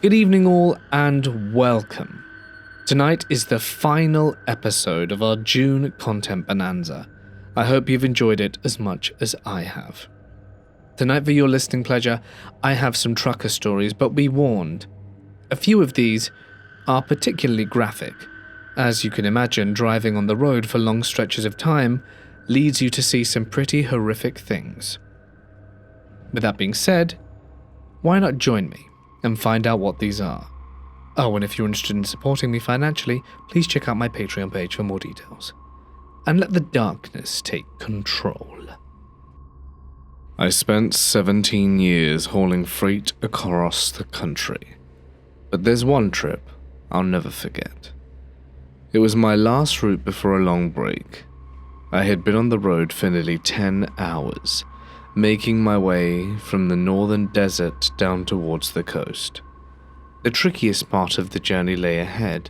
Good evening all and welcome. Tonight is the final episode of our June content bonanza. I hope you've enjoyed it as much as I have. Tonight for your listening pleasure, I have some trucker stories, but be warned, a few of these are particularly graphic. As you can imagine, driving on the road for long stretches of time leads you to see some pretty horrific things. With that being said, why not join me and find out what these are? Oh, and if you're interested in supporting me financially, please check out my Patreon page for more details. And let the darkness take control. I spent 17 years hauling freight across the country. But there's one trip I'll never forget. It was my last route before a long break. I had been on the road for nearly 10 hours, making my way from the northern desert down towards the coast. The trickiest part of the journey lay ahead,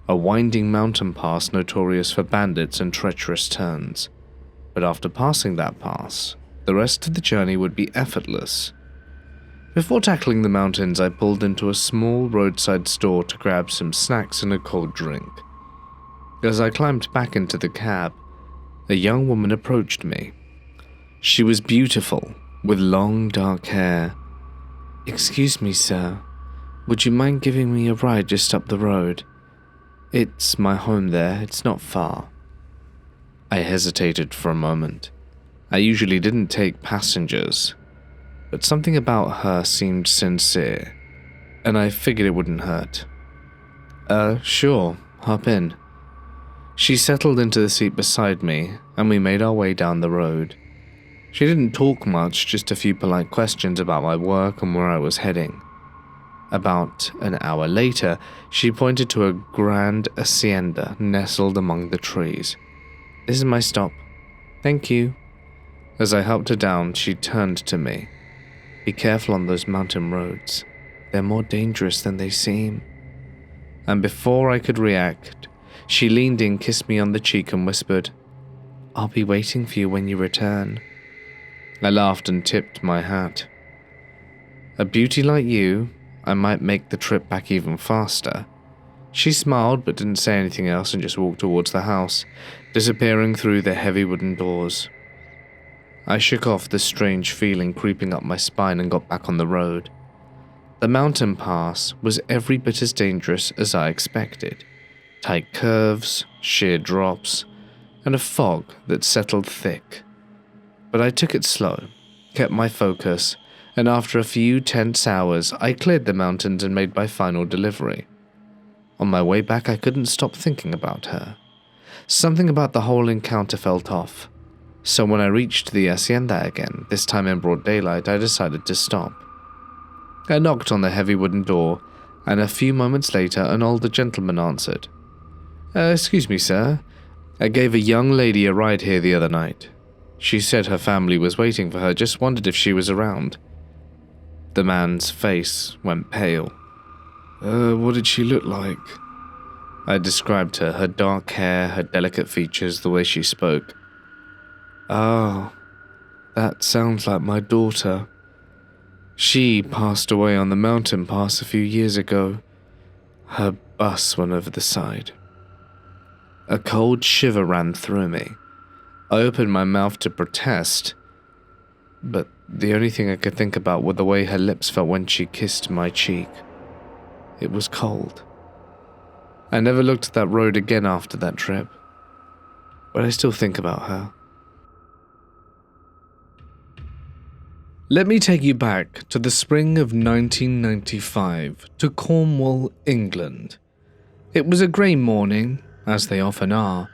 a winding mountain pass notorious for bandits and treacherous turns. But after passing that pass, the rest of the journey would be effortless. Before tackling the mountains, I pulled into a small roadside store to grab some snacks and a cold drink. As I climbed back into the cab, a young woman approached me. She was beautiful, with long dark hair. "Excuse me, sir. Would you mind giving me a ride just up the road? It's my home there, it's not far." I hesitated for a moment. I usually didn't take passengers, but something about her seemed sincere, and I figured it wouldn't hurt. Sure, hop in." She settled into the seat beside me, and we made our way down the road. She didn't talk much, just a few polite questions about my work and where I was heading. About an hour later, she pointed to a grand hacienda nestled among the trees. "This is my stop. Thank you." As I helped her down, she turned to me. "Be careful on those mountain roads. They're more dangerous than they seem." And before I could react, she leaned in, kissed me on the cheek and whispered, "I'll be waiting for you when you return." I laughed and tipped my hat. "A beauty like you, I might make the trip back even faster." She smiled but didn't say anything else and just walked towards the house, disappearing through the heavy wooden doors. I shook off the strange feeling creeping up my spine and got back on the road. The mountain pass was every bit as dangerous as I expected. Tight curves, sheer drops, and a fog that settled thick. But I took it slow, kept my focus, and after a few tense hours, I cleared the mountains and made my final delivery. On my way back, I couldn't stop thinking about her. Something about the whole encounter felt off. So when I reached the hacienda again, this time in broad daylight, I decided to stop. I knocked on the heavy wooden door, and a few moments later, an older gentleman answered. "Excuse me, sir. I gave a young lady a ride here the other night. She said her family was waiting for her, just wondered if she was around." The man's face went pale. What did she look like?" I described her dark hair, her delicate features, the way she spoke. "Oh, that sounds like my daughter. She passed away on the mountain pass a few years ago. Her bus went over the side." A cold shiver ran through me. I opened my mouth to protest, but the only thing I could think about were the way her lips felt when she kissed my cheek. It was cold. I never looked at that road again after that trip, but I still think about her. Let me take you back to the spring of 1995 to Cornwall, England. It was a grey morning, as they often are,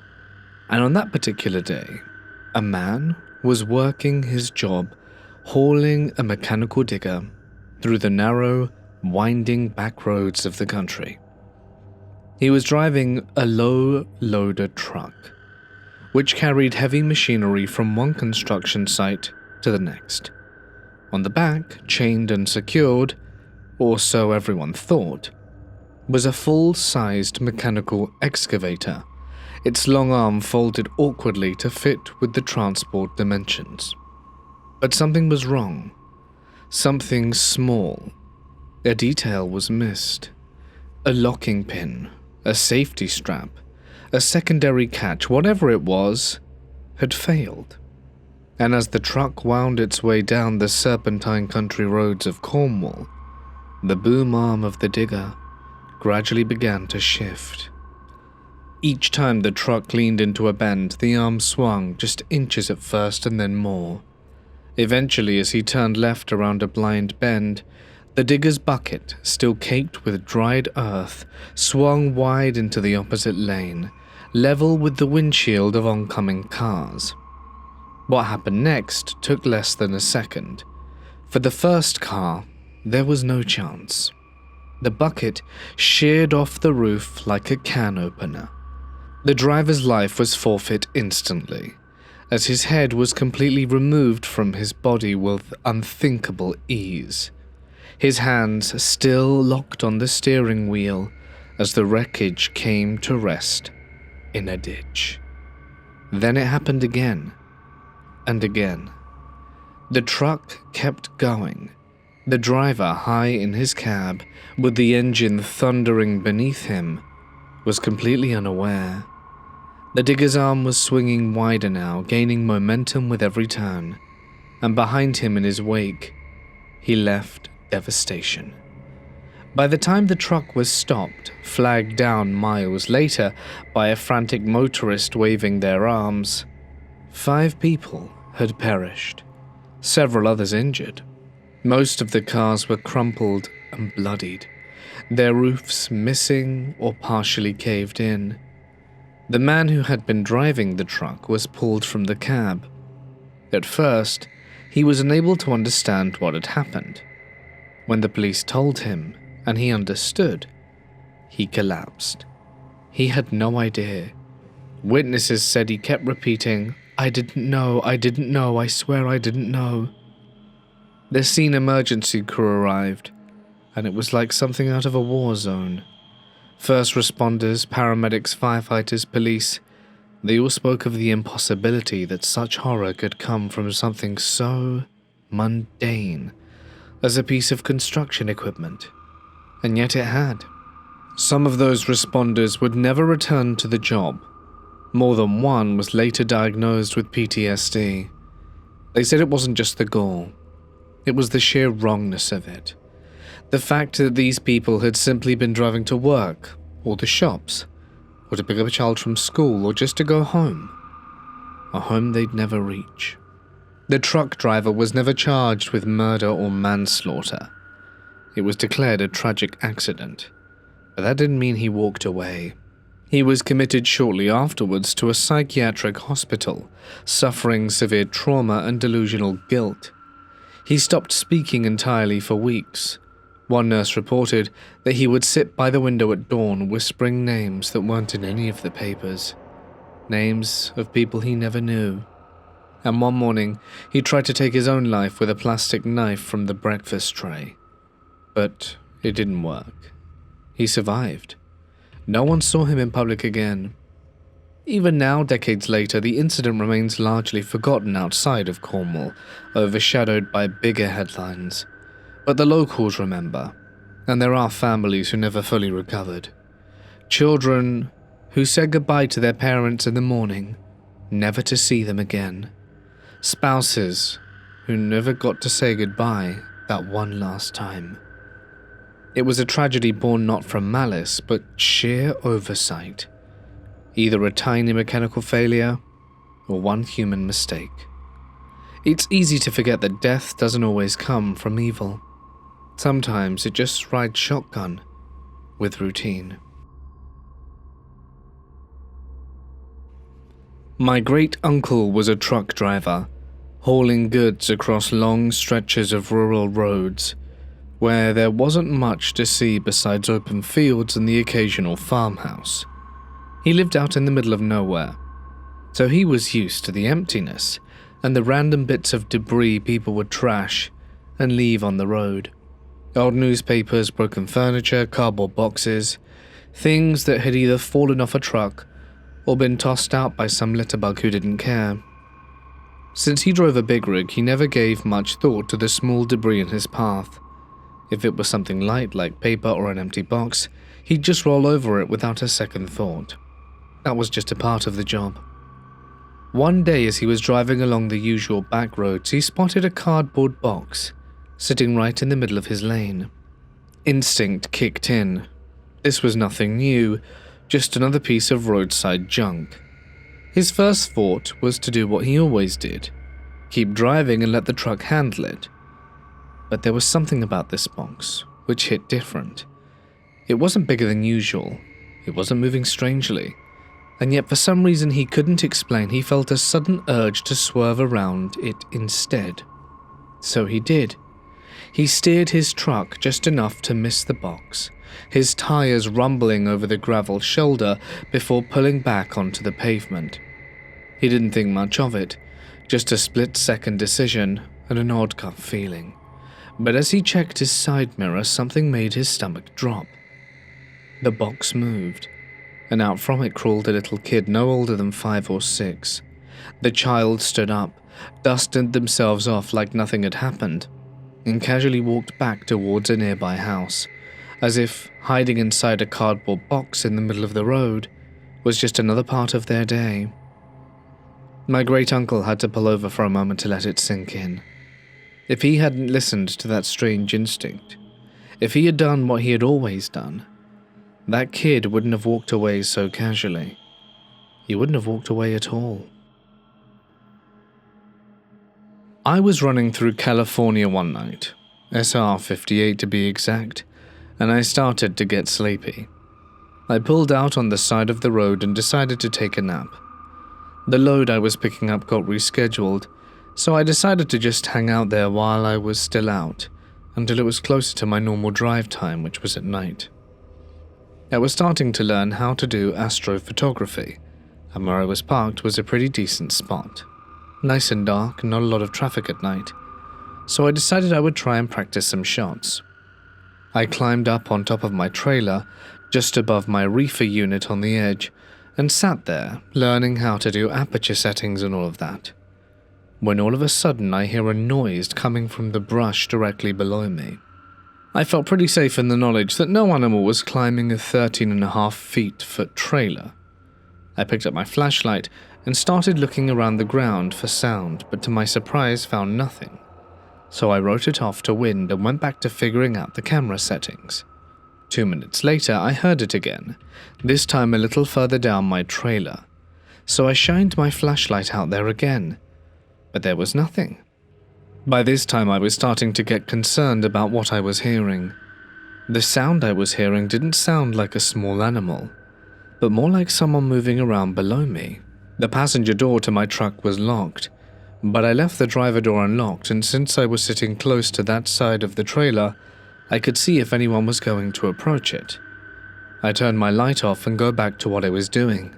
and on that particular day, a man was working his job hauling a mechanical digger through the narrow, winding back roads of the country. He was driving a low-loader truck, which carried heavy machinery from one construction site to the next. On the back, chained and secured, or so everyone thought, was a full-sized mechanical excavator, its long arm folded awkwardly to fit with the transport dimensions. But something was wrong. Something small. A detail was missed. A locking pin, a safety strap, a secondary catch, whatever it was, had failed. And as the truck wound its way down the serpentine country roads of Cornwall, the boom arm of the digger gradually began to shift. Each time the truck leaned into a bend, the arm swung just inches at first and then more. Eventually, as he turned left around a blind bend, the digger's bucket, still caked with dried earth, swung wide into the opposite lane, level with the windshield of oncoming cars. What happened next took less than a second. For the first car, there was no chance. The bucket sheared off the roof like a can opener. The driver's life was forfeit instantly, as his head was completely removed from his body with unthinkable ease. His hands still locked on the steering wheel as the wreckage came to rest in a ditch. Then it happened again, and again. The truck kept going, the driver high in his cab, with the engine thundering beneath him, was completely unaware. The digger's arm was swinging wider now, gaining momentum with every turn, and behind him in his wake, he left devastation. By the time the truck was stopped, flagged down miles later by a frantic motorist waving their arms, 5 people had perished, several others injured. Most of the cars were crumpled and bloodied, their roofs missing or partially caved in. The man who had been driving the truck was pulled from the cab. At first, he was unable to understand what had happened. When the police told him, and he understood, he collapsed. He had no idea. Witnesses said he kept repeating, I didn't know, I swear I didn't know." The scene emergency crew arrived, and it was like something out of a war zone. First responders, paramedics, firefighters, police, they all spoke of the impossibility that such horror could come from something so mundane as a piece of construction equipment. And yet it had. Some of those responders would never return to the job. More than one was later diagnosed with PTSD. They said it wasn't just the gore. It was the sheer wrongness of it. The fact that these people had simply been driving to work, or the shops, or to pick up a child from school, or just to go home. A home they'd never reach. The truck driver was never charged with murder or manslaughter. It was declared a tragic accident, but that didn't mean he walked away. He was committed shortly afterwards to a psychiatric hospital, suffering severe trauma and delusional guilt. He stopped speaking entirely for weeks. One nurse reported that he would sit by the window at dawn whispering names that weren't in any of the papers. Names of people he never knew. And one morning, he tried to take his own life with a plastic knife from the breakfast tray. But it didn't work. He survived. No one saw him in public again. Even now, decades later, the incident remains largely forgotten outside of Cornwall, overshadowed by bigger headlines. But the locals remember, and there are families who never fully recovered. Children who said goodbye to their parents in the morning, never to see them again. Spouses who never got to say goodbye that one last time. It was a tragedy born not from malice, but sheer oversight. Either a tiny mechanical failure, or one human mistake. It's easy to forget that death doesn't always come from evil. Sometimes it just rides shotgun with routine. My great-uncle was a truck driver, hauling goods across long stretches of rural roads, where there wasn't much to see besides open fields and the occasional farmhouse. He lived out in the middle of nowhere, so he was used to the emptiness and the random bits of debris people would trash and leave on the road. Old newspapers, broken furniture, cardboard boxes, things that had either fallen off a truck or been tossed out by some litterbug who didn't care. Since he drove a big rig, he never gave much thought to the small debris in his path. If it was something light like paper or an empty box, he'd just roll over it without a second thought. That was just a part of the job. One day as he was driving along the usual back roads, he spotted a cardboard box sitting right in the middle of his lane. Instinct kicked in. This was nothing new, just another piece of roadside junk. His first thought was to do what he always did, keep driving and let the truck handle it. But there was something about this box which hit different. It wasn't bigger than usual, it wasn't moving strangely, and yet for some reason he couldn't explain, he felt a sudden urge to swerve around it instead. So he did. He steered his truck just enough to miss the box, his tires rumbling over the gravel shoulder before pulling back onto the pavement. He didn't think much of it, just a split-second decision and an odd gut feeling. But as he checked his side mirror, something made his stomach drop. The box moved, and out from it crawled a little kid no older than 5 or 6. The child stood up, dusted themselves off like nothing had happened, and casually walked back towards a nearby house, as if hiding inside a cardboard box in the middle of the road was just another part of their day. My great-uncle had to pull over for a moment to let it sink in. If he hadn't listened to that strange instinct, if he had done what he had always done, that kid wouldn't have walked away so casually. He wouldn't have walked away at all. I was running through California one night, SR 58 to be exact, and I started to get sleepy. I pulled out on the side of the road and decided to take a nap. The load I was picking up got rescheduled, so I decided to just hang out there while I was still out, until it was closer to my normal drive time, which was at night. I was starting to learn how to do astrophotography, and where I was parked was a pretty decent spot. Nice and dark, not a lot of traffic at night, so I decided I would try and practice some shots. I climbed up on top of my trailer, just above my reefer unit on the edge, and sat there, learning how to do aperture settings and all of that. When all of a sudden I hear a noise coming from the brush directly below me. I felt pretty safe in the knowledge that no animal was climbing a 13.5 feet trailer. I picked up my flashlight and started looking around the ground for sound, but to my surprise found nothing. So I wrote it off to wind and went back to figuring out the camera settings. 2 minutes later I heard it again, this time a little further down my trailer. So I shined my flashlight out there again, but there was nothing. By this time I was starting to get concerned about what I was hearing. The sound I was hearing didn't sound like a small animal, but more like someone moving around below me. The passenger door to my truck was locked, but I left the driver door unlocked, and since I was sitting close to that side of the trailer, I could see if anyone was going to approach it. I turned my light off and go back to what I was doing.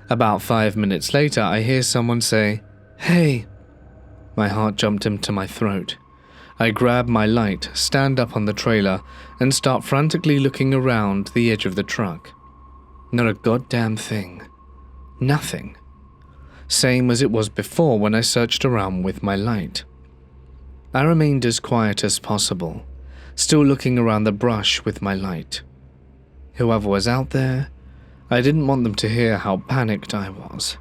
About 5 minutes later, I hear someone say, "Hey." My heart jumped into my throat. I grab my light, stand up on the trailer, and start frantically looking around the edge of the truck. Not a goddamn thing. Nothing. Same as it was before when I searched around with my light. I remained as quiet as possible, still looking around the brush with my light. Whoever was out there, I didn't want them to hear how panicked I was.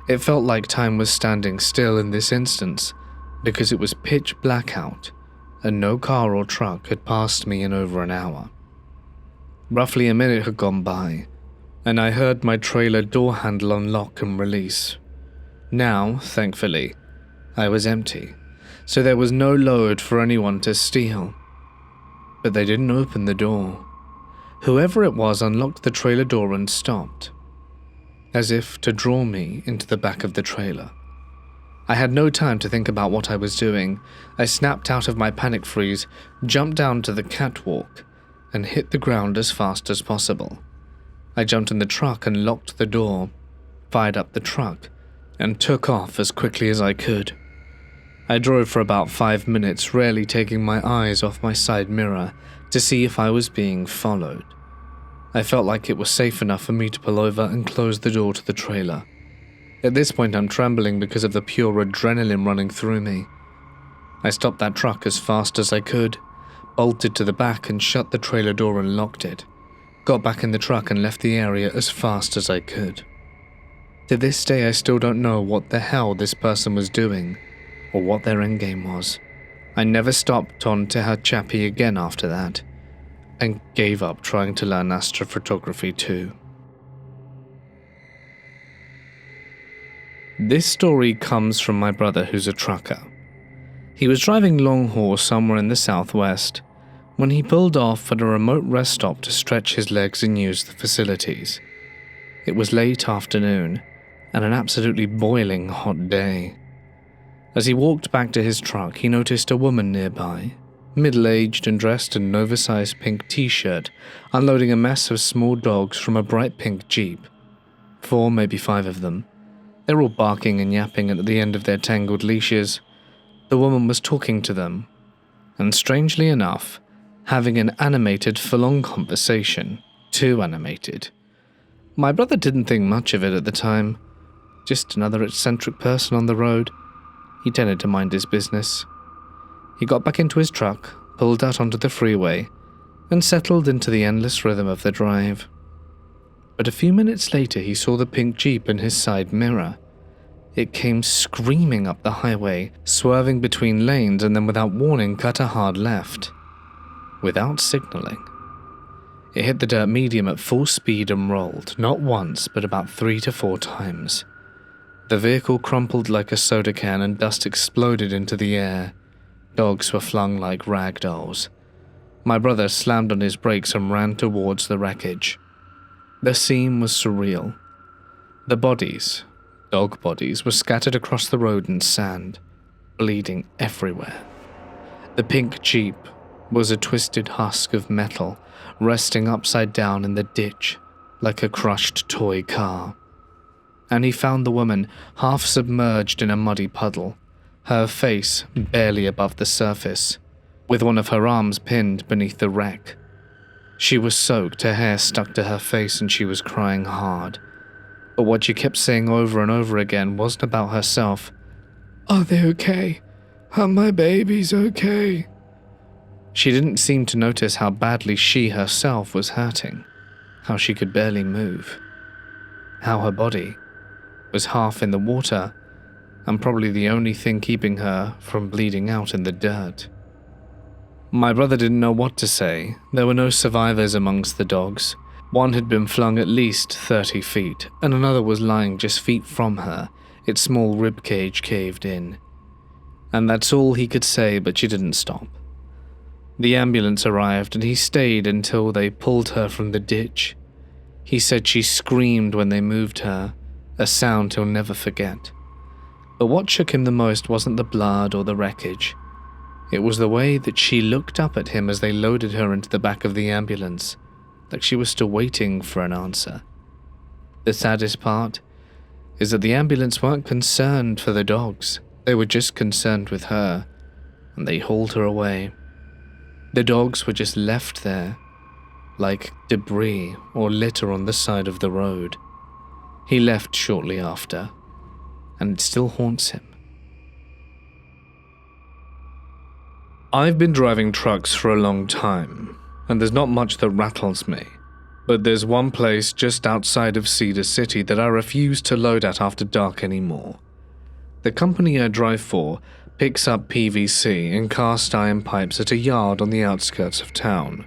It felt like time was standing still in this instance, because it was pitch black out, and no car or truck had passed me in over an hour. Roughly a minute had gone by, and I heard my trailer door handle unlock and release. Now, thankfully, I was empty, so there was no load for anyone to steal. But they didn't open the door. Whoever it was unlocked the trailer door and stopped, as if to draw me into the back of the trailer. I had no time to think about what I was doing. I snapped out of my panic freeze, jumped down to the catwalk, and hit the ground as fast as possible. I jumped in the truck and locked the door, fired up the truck, and took off as quickly as I could. I drove for about 5 minutes, rarely taking my eyes off my side mirror to see if I was being followed. I felt like it was safe enough for me to pull over and close the door to the trailer. At this point I'm trembling because of the pure adrenaline running through me. I stopped that truck as fast as I could, bolted to the back and shut the trailer door and locked it. Got back in the truck and left the area as fast as I could. To this day, I still don't know what the hell this person was doing, or what their endgame was. I never stopped on Tehachapi again after that, and gave up trying to learn astrophotography too. This story comes from my brother, who's a trucker. He was driving long haul somewhere in the southwest when he pulled off at a remote rest stop to stretch his legs and use the facilities. It was late afternoon and an absolutely boiling hot day. As he walked back to his truck, he noticed a woman nearby, middle-aged and dressed in an oversized pink t-shirt, unloading a mess of small dogs from a bright pink Jeep. 4, maybe 5 of them. They're all barking and yapping at the end of their tangled leashes. The woman was talking to them, and strangely enough, having an animated full-on conversation. Too animated. My brother didn't think much of it at the time. Just another eccentric person on the road. He tended to mind his business. He got back into his truck, pulled out onto the freeway, and settled into the endless rhythm of the drive. But a few minutes later he saw the pink Jeep in his side mirror. It came screaming up the highway, swerving between lanes, and then without warning cut a hard left. Without signaling. It hit the dirt medium at full speed and rolled, not once, but about 3 to 4 times. The vehicle crumpled like a soda can and dust exploded into the air. Dogs were flung like rag dolls. My brother slammed on his brakes and ran towards the wreckage. The scene was surreal. The bodies, dog bodies, were scattered across the road in sand, bleeding everywhere. The pink Jeep was a twisted husk of metal, resting upside down in the ditch like a crushed toy car. And he found the woman half submerged in a muddy puddle, her face barely above the surface, with one of her arms pinned beneath the wreck. She was soaked, her hair stuck to her face, and she was crying hard. But what she kept saying over and over again wasn't about herself. "Are they okay? Are my babies okay?" She didn't seem to notice how badly she herself was hurting, how she could barely move, how her body was half in the water and probably the only thing keeping her from bleeding out in the dirt. My brother didn't know what to say. There were no survivors amongst the dogs. One had been flung at least 30 feet, and another was lying just feet from her, its small ribcage caved in. And that's all he could say, but she didn't stop. The ambulance arrived, and he stayed until they pulled her from the ditch. He said she screamed when they moved her, a sound he'll never forget. But what shook him the most wasn't the blood or the wreckage. It was the way that she looked up at him as they loaded her into the back of the ambulance, like she was still waiting for an answer. The saddest part is that the ambulance weren't concerned for the dogs. They were just concerned with her, and they hauled her away. The dogs were just left there, like debris or litter on the side of the road. He left shortly after, and it still haunts him. I've been driving trucks for a long time, and there's not much that rattles me. But there's one place just outside of Cedar City that I refuse to load at after dark anymore. The company I drive for picks up PVC and cast iron pipes at a yard on the outskirts of town.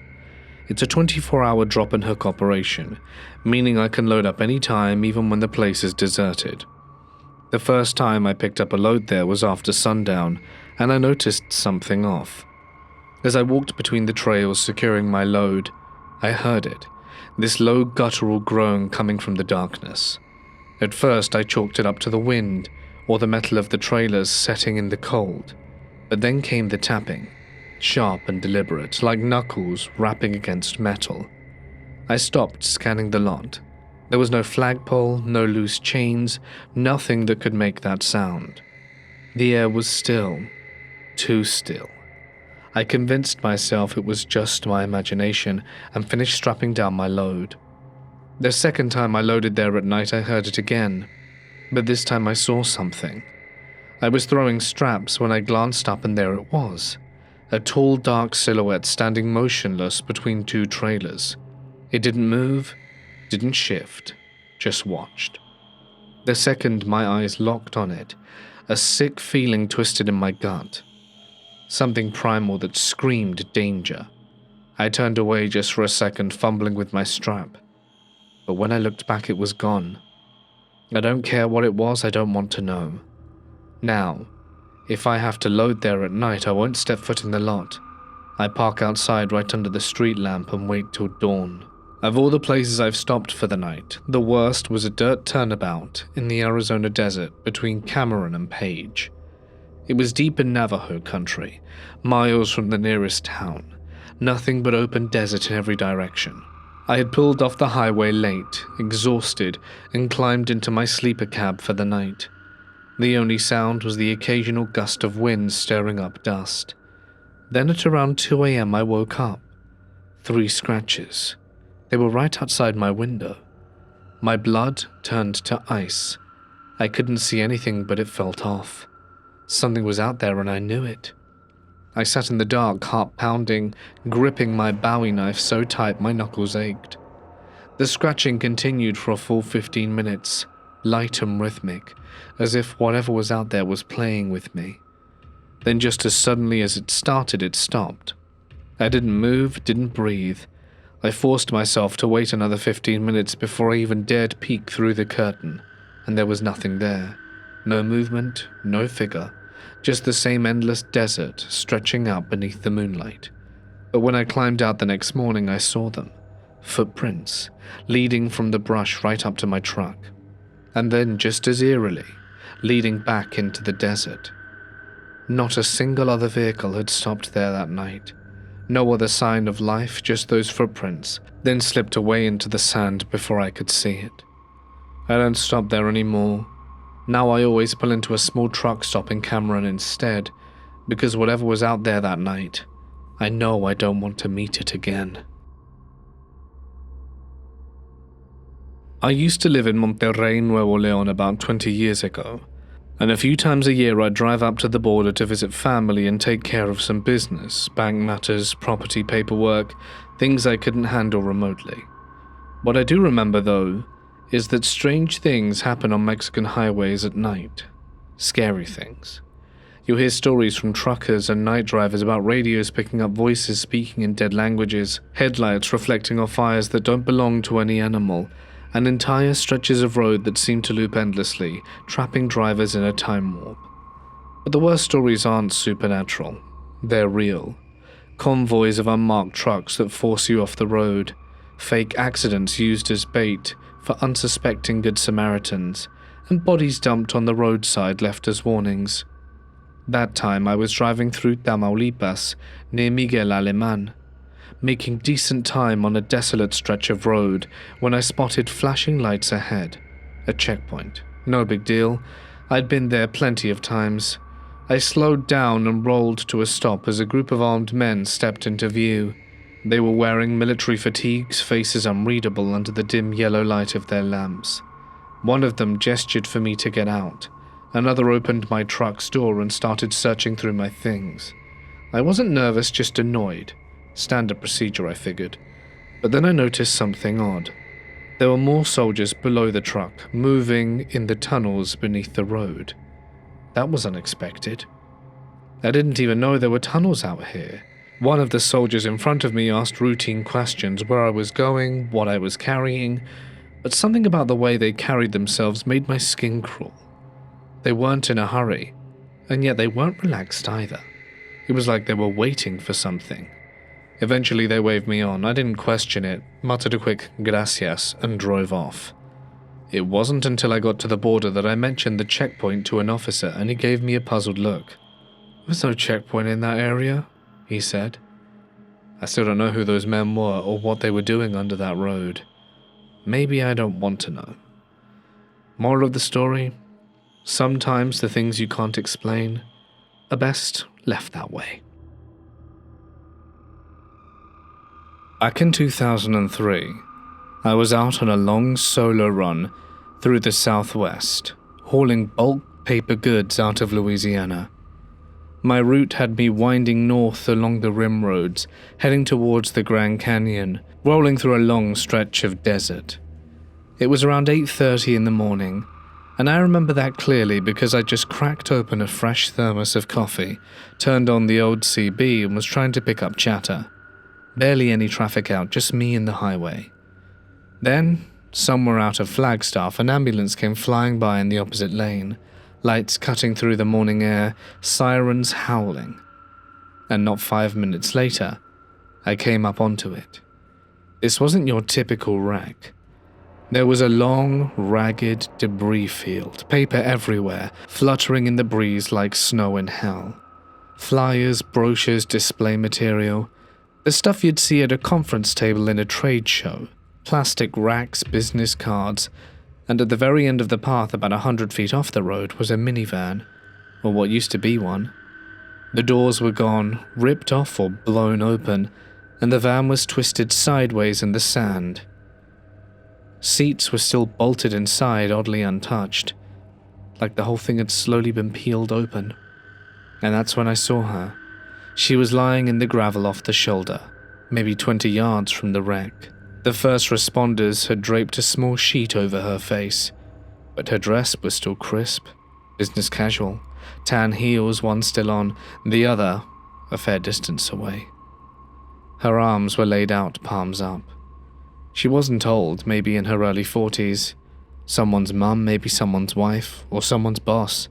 It's a 24-hour drop and hook operation, meaning I can load up any time, even when the place is deserted. The first time I picked up a load there was after sundown, and I noticed something off. As I walked between the trails securing my load, I heard it, this low guttural groan coming from the darkness. At first I chalked it up to the wind, or the metal of the trailers setting in the cold, but then came the tapping, sharp and deliberate, like knuckles rapping against metal. I stopped scanning the lot. There was no flagpole, no loose chains, nothing that could make that sound. The air was still, too still. I convinced myself it was just my imagination and finished strapping down my load. The second time I loaded there at night, I heard it again, but this time I saw something. I was throwing straps when I glanced up, and there it was, A tall, dark silhouette standing motionless between two trailers. It didn't move, didn't shift, just watched. The second my eyes locked on it, a sick feeling twisted in my gut. Something primal that screamed danger. I turned away just for a second, fumbling with my strap. But when I looked back, it was gone. I don't care what it was, I don't want to know. Now, if I have to load there at night, I won't step foot in the lot. I park outside right under the street lamp and wait till dawn. Of all the places I've stopped for the night, the worst was a dirt turnabout in the Arizona desert between Cameron and Page. It was deep in Navajo country, miles from the nearest town. Nothing but open desert in every direction. I had pulled off the highway late, exhausted, and climbed into my sleeper cab for the night. The only sound was the occasional gust of wind stirring up dust. Then at around 2 a.m. I woke up. 3 scratches. They were right outside my window. My blood turned to ice. I couldn't see anything, but it felt off. Something was out there and I knew it. I sat in the dark, heart pounding, gripping my Bowie knife so tight my knuckles ached. The scratching continued for a full 15 minutes, light and rhythmic, as if whatever was out there was playing with me. Then just as suddenly as it started, it stopped. I didn't move, didn't breathe. I forced myself to wait another 15 minutes before I even dared peek through the curtain, and there was nothing there. No movement, no figure, just the same endless desert stretching out beneath the moonlight. But when I climbed out the next morning, I saw them. Footprints, leading from the brush right up to my truck. And then, just as eerily, leading back into the desert. Not a single other vehicle had stopped there that night. No other sign of life, just those footprints, then slipped away into the sand before I could see it. I don't stop there anymore. Now I always pull into a small truck stop in Cameron instead, because whatever was out there that night, I know I don't want to meet it again. I used to live in Monterrey, Nuevo León about 20 years ago, and a few times a year I'd drive up to the border to visit family and take care of some business, bank matters, property paperwork, things I couldn't handle remotely. What I do remember, though, is that strange things happen on Mexican highways at night. Scary things. You'll hear stories from truckers and night drivers about radios picking up voices speaking in dead languages, headlights reflecting off fires that don't belong to any animal, and entire stretches of road that seem to loop endlessly, trapping drivers in a time warp. But the worst stories aren't supernatural. They're real. Convoys of unmarked trucks that force you off the road, fake accidents used as bait for unsuspecting Good Samaritans, and bodies dumped on the roadside left as warnings. That time I was driving through Tamaulipas, near Miguel Alemán, making decent time on a desolate stretch of road when I spotted flashing lights ahead. A checkpoint. No big deal. I'd been there plenty of times. I slowed down and rolled to a stop as a group of armed men stepped into view. They were wearing military fatigues, faces unreadable under the dim yellow light of their lamps. One of them gestured for me to get out. Another opened my truck's door and started searching through my things. I wasn't nervous, just annoyed. Standard procedure, I figured. But then I noticed something odd. There were more soldiers below the truck, moving in the tunnels beneath the road. That was unexpected. I didn't even know there were tunnels out here. One of the soldiers in front of me asked routine questions, where I was going, what I was carrying, but something about the way they carried themselves made my skin crawl. They weren't in a hurry, and yet they weren't relaxed either. It was like they were waiting for something. Eventually they waved me on. I didn't question it, muttered a quick gracias, and drove off. It wasn't until I got to the border that I mentioned the checkpoint to an officer, and he gave me a puzzled look. "There's no checkpoint in that area," he said. I still don't know who those men were or what they were doing under that road. Maybe I don't want to know. Moral of the story? Sometimes the things you can't explain are best left that way. Back in 2003, I was out on a long solo run through the Southwest, hauling bulk paper goods out of Louisiana. My route had me winding north along the rim roads, heading towards the Grand Canyon, rolling through a long stretch of desert. It was around 8:30 in the morning, and I remember that clearly because I just cracked open a fresh thermos of coffee, turned on the old CB and was trying to pick up chatter. Barely any traffic out, just me and the highway. Then, somewhere out of Flagstaff, an ambulance came flying by in the opposite lane, lights cutting through the morning air, sirens howling. And not 5 minutes later, I came up onto it. This wasn't your typical wreck. There was a long, ragged debris field, paper everywhere, fluttering in the breeze like snow in hell. Flyers, brochures, display material, the stuff you'd see at a conference table in a trade show, plastic racks, business cards, and at the very end of the path about 100 feet off the road was a minivan, or what used to be one. The doors were gone, ripped off or blown open, and the van was twisted sideways in the sand. Seats were still bolted inside, oddly untouched, like the whole thing had slowly been peeled open. And that's when I saw her. She was lying in the gravel off the shoulder, maybe 20 yards from the wreck. The first responders had draped a small sheet over her face, but her dress was still crisp, business casual, tan heels, one still on, the other a fair distance away. Her arms were laid out, palms up. She wasn't old, maybe in her early 40s. Someone's mum, maybe someone's wife, or someone's boss.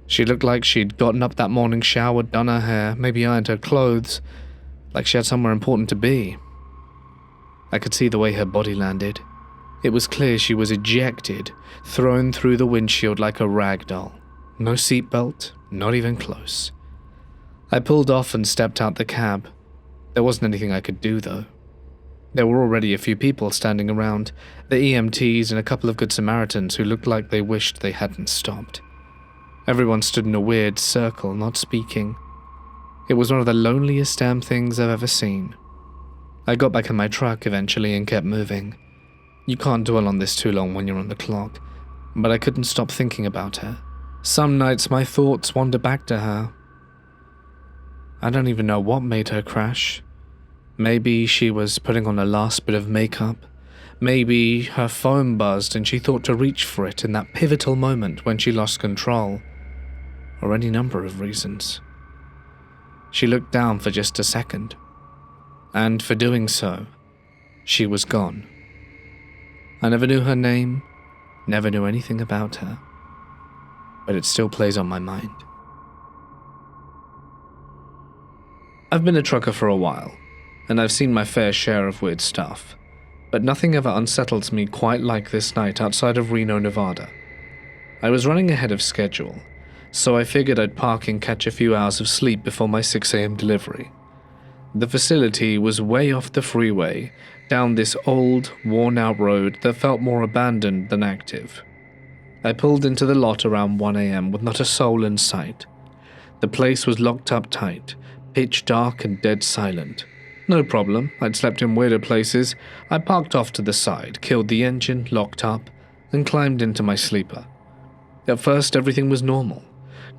She looked like she'd gotten up that morning, showered, done her hair, maybe ironed her clothes, like she had somewhere important to be. I could see the way her body landed. It was clear she was ejected, thrown through the windshield like a rag doll. No seatbelt, not even close. I pulled off and stepped out the cab. There wasn't anything I could do, though. There were already a few people standing around, the EMTs and a couple of good Samaritans who looked like they wished they hadn't stopped. Everyone stood in a weird circle, not speaking. It was one of the loneliest damn things I've ever seen. I got back in my truck eventually and kept moving. You can't dwell on this too long when you're on the clock, but I couldn't stop thinking about her. Some nights my thoughts wander back to her. I don't even know what made her crash. Maybe she was putting on a last bit of makeup. Maybe her phone buzzed and she thought to reach for it in that pivotal moment when she lost control. Or any number of reasons. She looked down for just a second. And for doing so, she was gone. I never knew her name, never knew anything about her. But it still plays on my mind. I've been a trucker for a while, and I've seen my fair share of weird stuff, but nothing ever unsettles me quite like this night outside of Reno, Nevada. I was running ahead of schedule, so I figured I'd park and catch a few hours of sleep before my 6 a.m. delivery. The facility was way off the freeway, down this old, worn-out road that felt more abandoned than active. I pulled into the lot around 1 a.m. with not a soul in sight. The place was locked up tight, pitch dark and dead silent. No problem, I'd slept in weirder places. I parked off to the side, killed the engine, locked up, and climbed into my sleeper. At first everything was normal,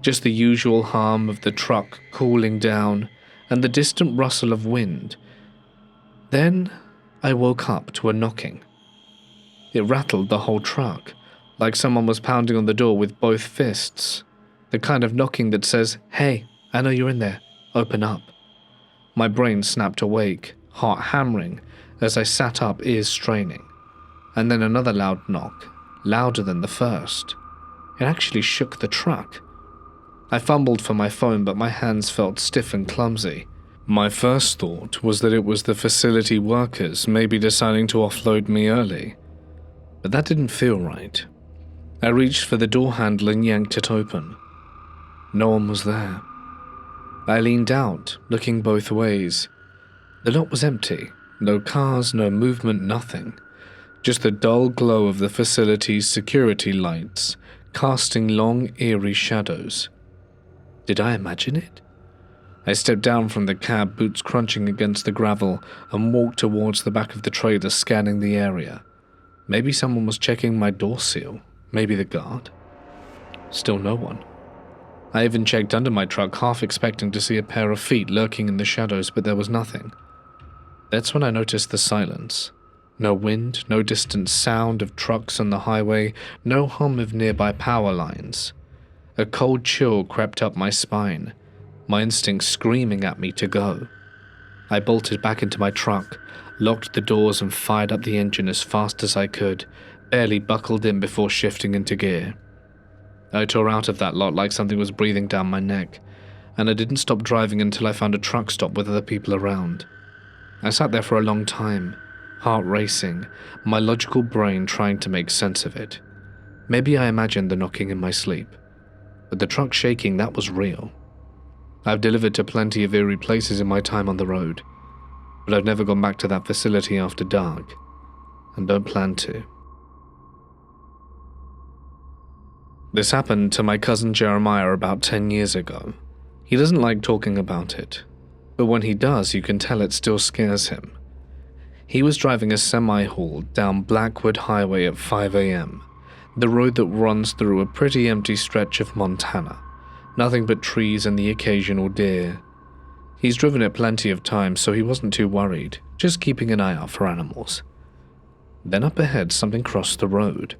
just the usual hum of the truck cooling down and the distant rustle of wind. Then I woke up to a knocking. It rattled the whole truck, like someone was pounding on the door with both fists. The kind of knocking that says, "Hey, I know you're in there, open up." My brain snapped awake, heart hammering, as I sat up, ears straining. And then another loud knock, louder than the first. It actually shook the truck. I fumbled for my phone, but my hands felt stiff and clumsy. My first thought was that it was the facility workers, maybe deciding to offload me early. But that didn't feel right. I reached for the door handle and yanked it open. No one was there. I leaned out, looking both ways. The lot was empty. No cars, no movement, nothing. Just the dull glow of the facility's security lights, casting long, eerie shadows. Did I imagine it? I stepped down from the cab, boots crunching against the gravel, and walked towards the back of the trailer, scanning the area. Maybe someone was checking my door seal. Maybe the guard. Still no one. I even checked under my truck, half expecting to see a pair of feet lurking in the shadows, but there was nothing. That's when I noticed the silence. No wind, no distant sound of trucks on the highway, no hum of nearby power lines. A cold chill crept up my spine, my instincts screaming at me to go. I bolted back into my truck, locked the doors and fired up the engine as fast as I could, barely buckled in before shifting into gear. I tore out of that lot like something was breathing down my neck, and I didn't stop driving until I found a truck stop with other people around. I sat there for a long time, heart racing, my logical brain trying to make sense of it. Maybe I imagined the knocking in my sleep, but the truck shaking, that was real. I've delivered to plenty of eerie places in my time on the road, but I've never gone back to that facility after dark, and don't plan to. This happened to my cousin Jeremiah about 10 years ago. He doesn't like talking about it, but when he does, you can tell it still scares him. He was driving a semi-haul down Blackwood Highway at 5 a.m., the road that runs through a pretty empty stretch of Montana. Nothing but trees and the occasional deer. He's driven it plenty of times, so he wasn't too worried, just keeping an eye out for animals. Then up ahead, something crossed the road.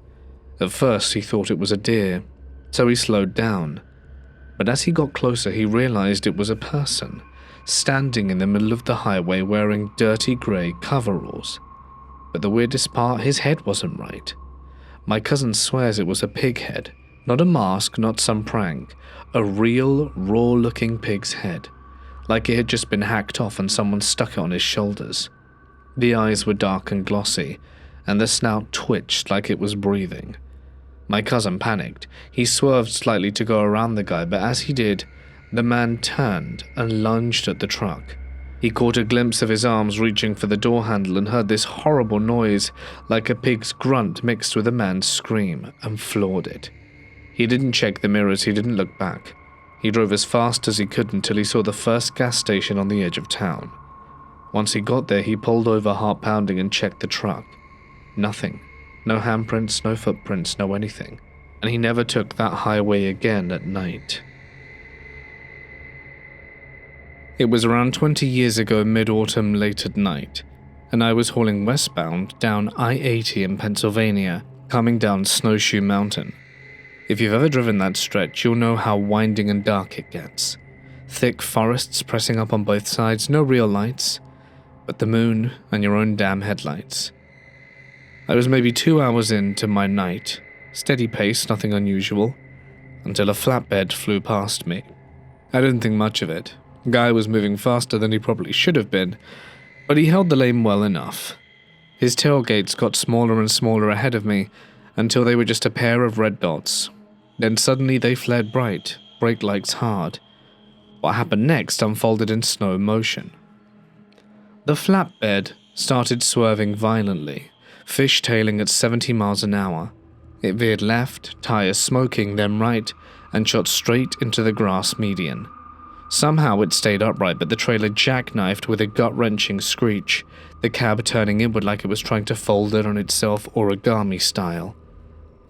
At first, he thought it was a deer, so he slowed down. But as he got closer, he realized it was a person, standing in the middle of the highway wearing dirty grey coveralls. But the weirdest part, his head wasn't right. My cousin swears it was a pig head, not a mask, not some prank, a real, raw-looking pig's head, like it had just been hacked off and someone stuck it on his shoulders. The eyes were dark and glossy, and the snout twitched like it was breathing. My cousin panicked. He swerved slightly to go around the guy, but as he did, the man turned and lunged at the truck. He caught a glimpse of his arms reaching for the door handle and heard this horrible noise, like a pig's grunt mixed with a man's scream, and floored it. He didn't check the mirrors, he didn't look back. He drove as fast as he could until he saw the first gas station on the edge of town. Once he got there, he pulled over, heart pounding, and checked the truck. Nothing. No handprints, no footprints, no anything. And he never took that highway again at night. It was around 20 years ago, mid-autumn, late at night, and I was hauling westbound down I-80 in Pennsylvania, coming down Snowshoe Mountain. If you've ever driven that stretch, you'll know how winding and dark it gets. Thick forests pressing up on both sides, no real lights, but the moon and your own damn headlights. I was maybe 2 hours into my night, steady pace, nothing unusual, until a flatbed flew past me. I didn't think much of it. The guy was moving faster than he probably should have been, but he held the lane well enough. His tailgates got smaller and smaller ahead of me until they were just a pair of red dots. Then suddenly they flared bright, brake lights hard. What happened next unfolded in slow motion. The flatbed started swerving violently, fishtailing at 70 miles an hour. It veered left, tires smoking, then right, and shot straight into the grass median. Somehow it stayed upright, but the trailer jackknifed with a gut-wrenching screech, the cab turning inward like it was trying to fold in on itself origami style.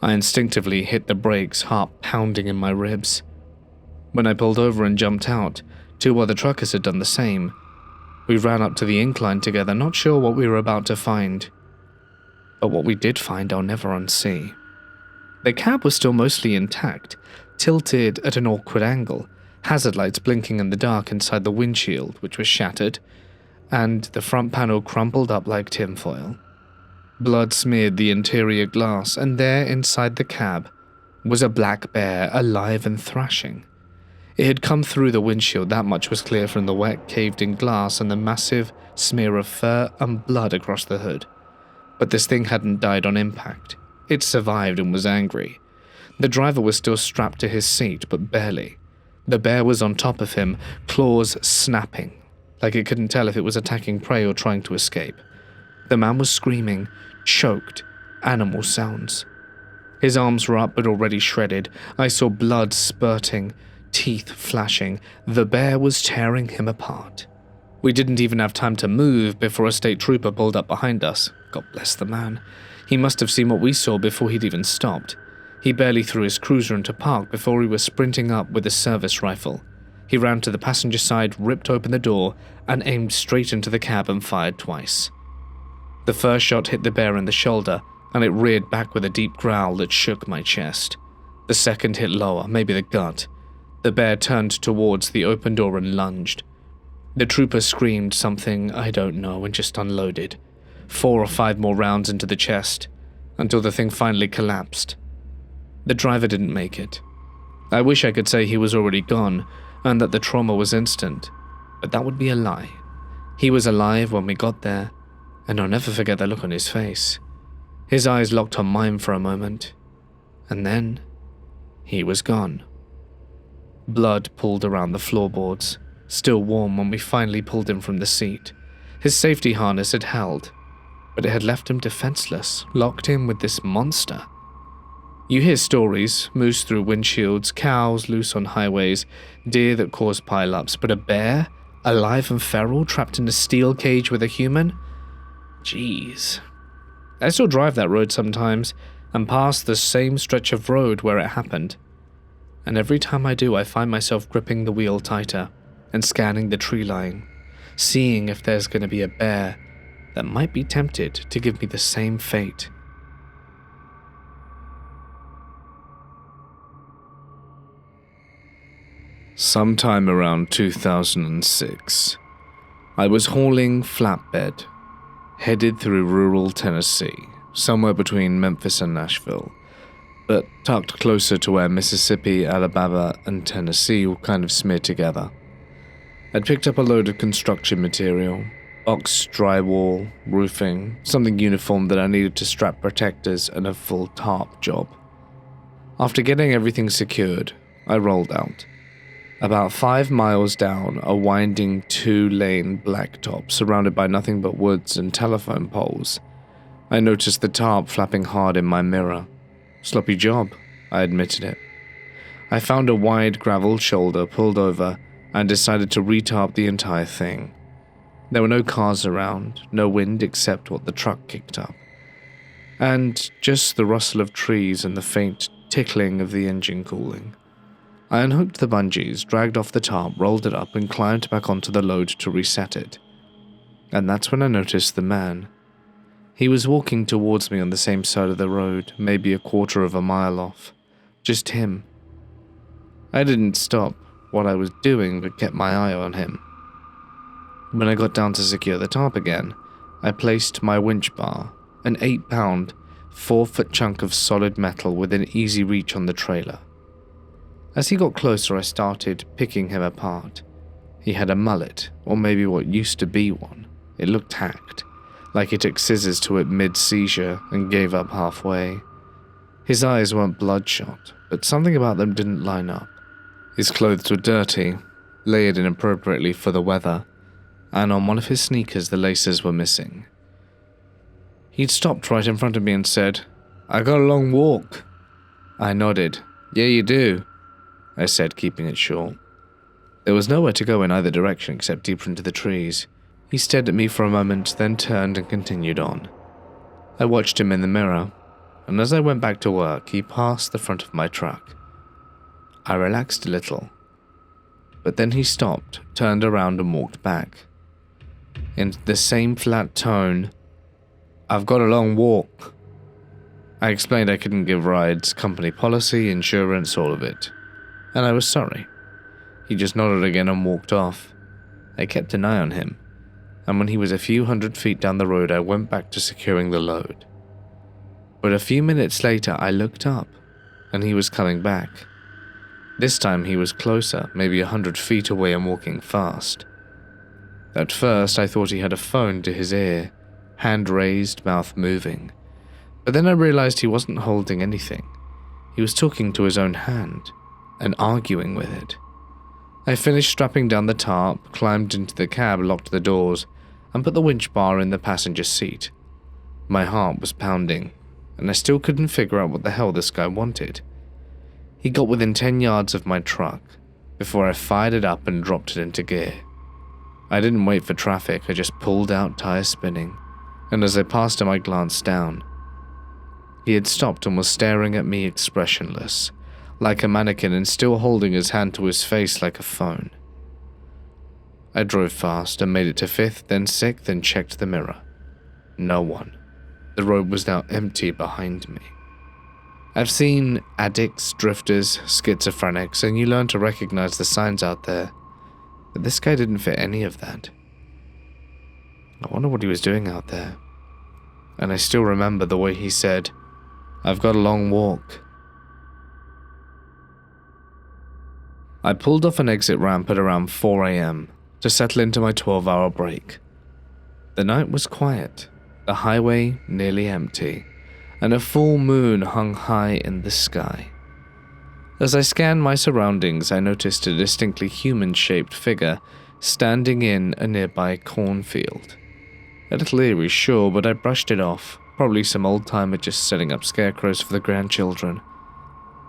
I instinctively hit the brakes, heart pounding in my ribs. When I pulled over and jumped out, 2 other truckers had done the same. We ran up to the incline together, not sure what we were about to find. But what we did find I'll never unsee. The cab was still mostly intact, tilted at an awkward angle, hazard lights blinking in the dark inside the windshield, which was shattered, and the front panel crumpled up like tinfoil. Blood smeared the interior glass, and there inside the cab was a black bear, alive and thrashing. It had come through the windshield, that much was clear from the wet, caved-in glass and the massive smear of fur and blood across the hood. But this thing hadn't died on impact. It survived and was angry. The driver was still strapped to his seat, but barely. The bear was on top of him, claws snapping, like it couldn't tell if it was attacking prey or trying to escape. The man was screaming, choked, animal sounds. His arms were up but already shredded. I saw blood spurting, teeth flashing. The bear was tearing him apart. We didn't even have time to move before a state trooper pulled up behind us. God bless the man. He must have seen what we saw before he'd even stopped. He barely threw his cruiser into park before he was sprinting up with a service rifle. He ran to the passenger side, ripped open the door, and aimed straight into the cab and fired twice. The first shot hit the bear in the shoulder, and it reared back with a deep growl that shook my chest. The second hit lower, maybe the gut. The bear turned towards the open door and lunged. The trooper screamed something I don't know and just unloaded. 4 or 5 more rounds into the chest, until the thing finally collapsed. The driver didn't make it. I wish I could say he was already gone, and that the trauma was instant, but that would be a lie. He was alive when we got there, and I'll never forget the look on his face. His eyes locked on mine for a moment, and then he was gone. Blood pooled around the floorboards, still warm when we finally pulled him from the seat. His safety harness had held, but it had left him defenseless, locked in with this monster. You hear stories, moose through windshields, cows loose on highways, deer that cause pile-ups, but a bear, alive and feral, trapped in a steel cage with a human? Jeez. I still drive that road sometimes, and pass the same stretch of road where it happened. And every time I do, I find myself gripping the wheel tighter and scanning the tree line, seeing if there's going to be a bear that might be tempted to give me the same fate. Sometime around 2006, I was hauling flatbed, headed through rural Tennessee, somewhere between Memphis and Nashville, but tucked closer to where Mississippi, Alabama, and Tennessee were kind of smeared together. I'd picked up a load of construction material, box, drywall, roofing, something uniform that I needed to strap protectors, and a full tarp job. After getting everything secured, I rolled out. About 5 miles down a winding 2-lane blacktop surrounded by nothing but woods and telephone poles, I noticed the tarp flapping hard in my mirror. Sloppy job, I admitted it. I found a wide gravel shoulder, pulled over, and decided to retarp the entire thing. There were no cars around, no wind except what the truck kicked up, and just the rustle of trees and the faint tickling of the engine cooling. I unhooked the bungees, dragged off the tarp, rolled it up, and climbed back onto the load to reset it. And that's when I noticed the man. He was walking towards me on the same side of the road, maybe a quarter of a mile off. Just him. I didn't stop what I was doing, but kept my eye on him. When I got down to secure the tarp again, I placed my winch bar, an 8-pound, 4-foot chunk of solid metal within easy reach on the trailer. As he got closer, I started picking him apart. He had a mullet, or maybe what used to be one. It looked hacked, like he took scissors to it mid-seizure and gave up halfway. His eyes weren't bloodshot, but something about them didn't line up. His clothes were dirty, layered inappropriately for the weather, and on one of his sneakers the laces were missing. He'd stopped right in front of me and said, "I got a long walk." I nodded. "Yeah, you do," I said, keeping it short. There was nowhere to go in either direction except deeper into the trees. He stared at me for a moment, then turned and continued on. I watched him in the mirror, and as I went back to work, he passed the front of my truck. I relaxed a little, but then he stopped, turned around and walked back. In the same flat tone, "I've got a long walk." I explained I couldn't give rides, company policy, insurance, all of it. And I was sorry. He just nodded again and walked off. I kept an eye on him, and when he was a few hundred feet down the road, I went back to securing the load. But a few minutes later, I looked up, and he was coming back. This time he was closer, maybe 100 feet away and walking fast. At first, I thought he had a phone to his ear, hand raised, mouth moving. But then I realized he wasn't holding anything. He was talking to his own hand and arguing with it. I finished strapping down the tarp, climbed into the cab, locked the doors, and put the winch bar in the passenger seat. My heart was pounding, and I still couldn't figure out what the hell this guy wanted. He got within 10 yards of my truck before I fired it up and dropped it into gear. I didn't wait for traffic, I just pulled out, tires spinning, and as I passed him I glanced down. He had stopped and was staring at me expressionless, like a mannequin, and still holding his hand to his face like a phone. I drove fast and made it to 5th, then 6th, and checked the mirror. No one. The road was now empty behind me. I've seen addicts, drifters, schizophrenics, and you learn to recognize the signs out there, but this guy didn't fit any of that. I wonder what he was doing out there. And I still remember the way he said, "I've got a long walk." I pulled off an exit ramp at around 4 a.m. to settle into my 12-hour break. The night was quiet, the highway nearly empty, and a full moon hung high in the sky. As I scanned my surroundings, I noticed a distinctly human-shaped figure standing in a nearby cornfield. A little eerie, sure, but I brushed it off, probably some old-timer just setting up scarecrows for the grandchildren.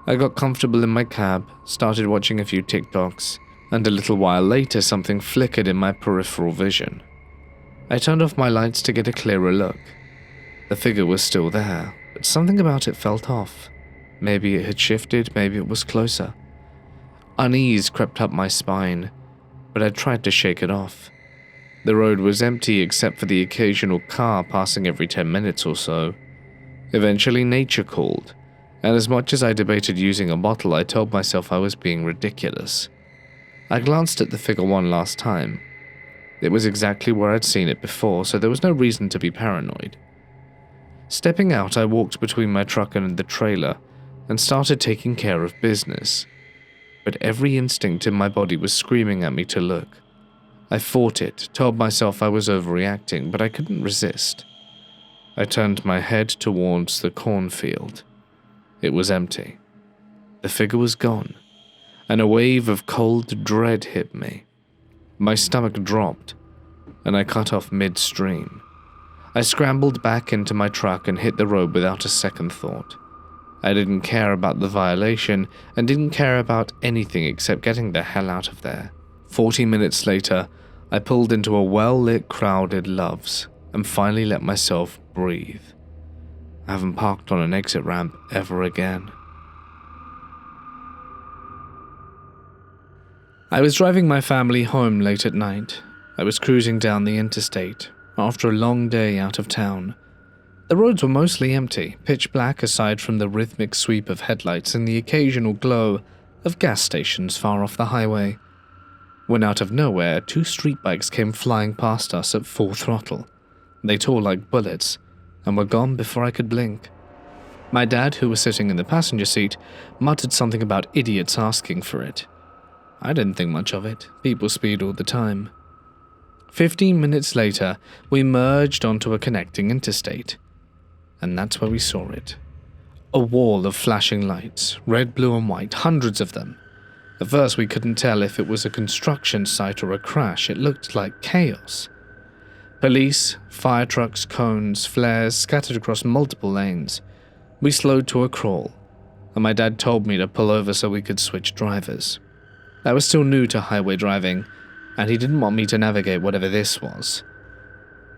I got comfortable in my cab, started watching a few TikToks, and a little while later something flickered in my peripheral vision. I turned off my lights to get a clearer look. The figure was still there, but something about it felt off. Maybe it had shifted, maybe it was closer. Unease crept up my spine, but I tried to shake it off. The road was empty except for the occasional car passing every 10 minutes or so. Eventually nature called, and as much as I debated using a bottle, I told myself I was being ridiculous. I glanced at the figure one last time. It was exactly where I'd seen it before, so there was no reason to be paranoid. Stepping out, I walked between my truck and the trailer and started taking care of business. But every instinct in my body was screaming at me to look. I fought it, told myself I was overreacting, but I couldn't resist. I turned my head towards the cornfield. It was empty. The figure was gone, and a wave of cold dread hit me. My stomach dropped, and I cut off midstream. I scrambled back into my truck and hit the road without a second thought. I didn't care about the violation and didn't care about anything except getting the hell out of there. 40 minutes later, I pulled into a well-lit crowded Love's and finally let myself breathe. I haven't parked on an exit ramp ever again. I was driving my family home late at night. I was cruising down the interstate after a long day out of town. The roads were mostly empty, pitch black aside from the rhythmic sweep of headlights and the occasional glow of gas stations far off the highway. When out of nowhere, 2 street bikes came flying past us at full throttle. They tore like bullets and were gone before I could blink. My dad, who was sitting in the passenger seat, muttered something about idiots asking for it. I didn't think much of it. People speed all the time. 15 minutes later, we merged onto a connecting interstate. And that's where we saw it. A wall of flashing lights, red, blue, and white, hundreds of them. At first we couldn't tell if it was a construction site or a crash. It looked like chaos. Police, fire trucks, cones, flares scattered across multiple lanes. We slowed to a crawl, and my dad told me to pull over so we could switch drivers. I was still new to highway driving, and he didn't want me to navigate whatever this was.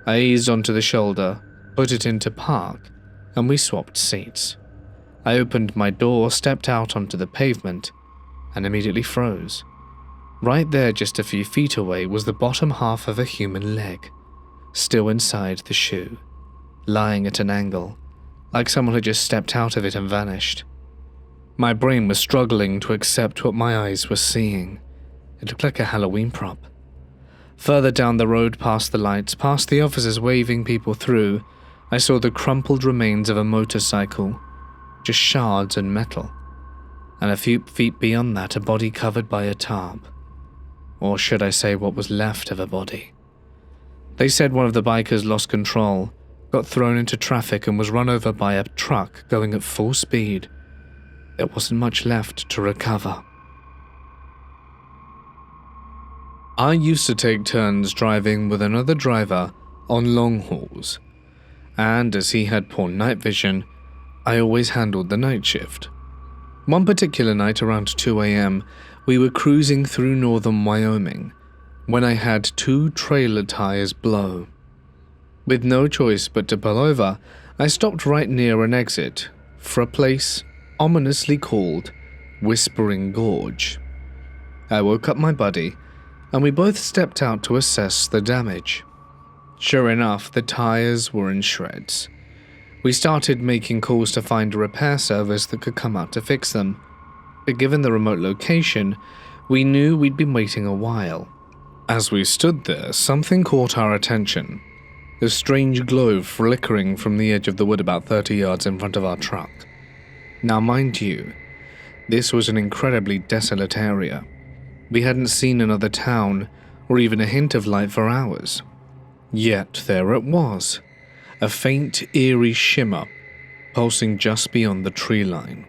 I eased onto the shoulder, put it into park, and we swapped seats. I opened my door, stepped out onto the pavement, and immediately froze. Right there, just a few feet away, was the bottom half of a human leg, still inside the shoe, lying at an angle, like someone had just stepped out of it and vanished. My brain was struggling to accept what my eyes were seeing. It looked like a Halloween prop. Further down the road, past the lights, past the officers waving people through, I saw the crumpled remains of a motorcycle, just shards and metal. And a few feet beyond that, a body covered by a tarp. Or should I say what was left of a body. They said one of the bikers lost control, got thrown into traffic and was run over by a truck going at full speed. There wasn't much left to recover. I used to take turns driving with another driver on long hauls, and as he had poor night vision, I always handled the night shift. One particular night around 2 a.m., we were cruising through northern Wyoming when I had 2 trailer tires blow. With no choice but to pull over, I stopped right near an exit for a place ominously called Whispering Gorge. I woke up my buddy, and we both stepped out to assess the damage. Sure enough, the tires were in shreds. We started making calls to find a repair service that could come out to fix them, but given the remote location, we knew we'd been waiting a while. As we stood there, something caught our attention. A strange glow flickering from the edge of the wood about 30 yards in front of our truck. Now mind you, this was an incredibly desolate area. We hadn't seen another town, or even a hint of light for hours. Yet there it was, a faint, eerie shimmer, pulsing just beyond the tree line.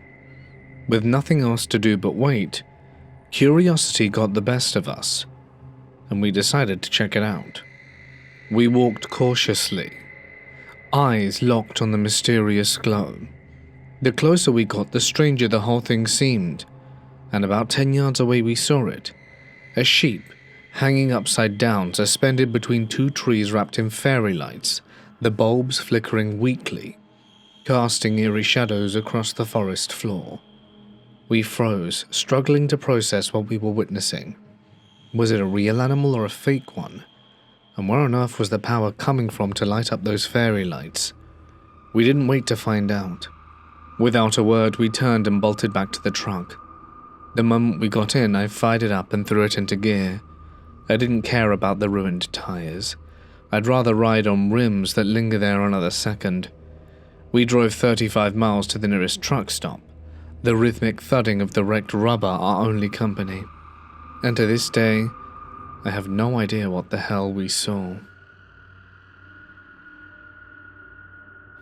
With nothing else to do but wait, curiosity got the best of us, and we decided to check it out. We walked cautiously, eyes locked on the mysterious glow. The closer we got, the stranger the whole thing seemed, and about 10 yards away we saw it, a sheep hanging upside down, suspended between two trees wrapped in fairy lights, the bulbs flickering weakly, casting eerie shadows across the forest floor. We froze, struggling to process what we were witnessing. Was it a real animal or a fake one? And where on earth was the power coming from to light up those fairy lights? We didn't wait to find out. Without a word, we turned and bolted back to the truck. The moment we got in, I fired it up and threw it into gear. I didn't care about the ruined tires. I'd rather ride on rims that linger there another second. We drove 35 miles to the nearest truck stop, the rhythmic thudding of the wrecked rubber our only company. And to this day, I have no idea what the hell we saw.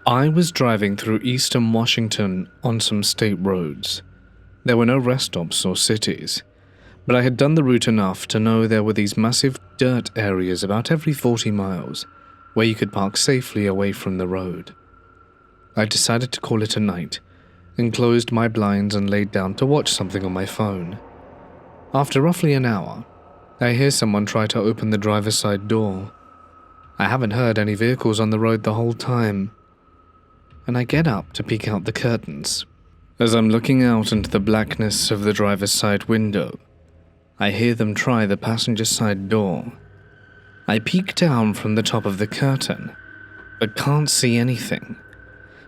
I was driving through eastern Washington on some state roads. There were no rest stops or cities, but I had done the route enough to know there were these massive dirt areas about every 40 miles where you could park safely away from the road. I decided to call it a night and closed my blinds and laid down to watch something on my phone. After roughly an hour, I hear someone try to open the driver's side door. I haven't heard any vehicles on the road the whole time, and I get up to peek out the curtains. As I'm looking out into the blackness of the driver's side window, I hear them try the passenger side door. I peek down from the top of the curtain, but can't see anything,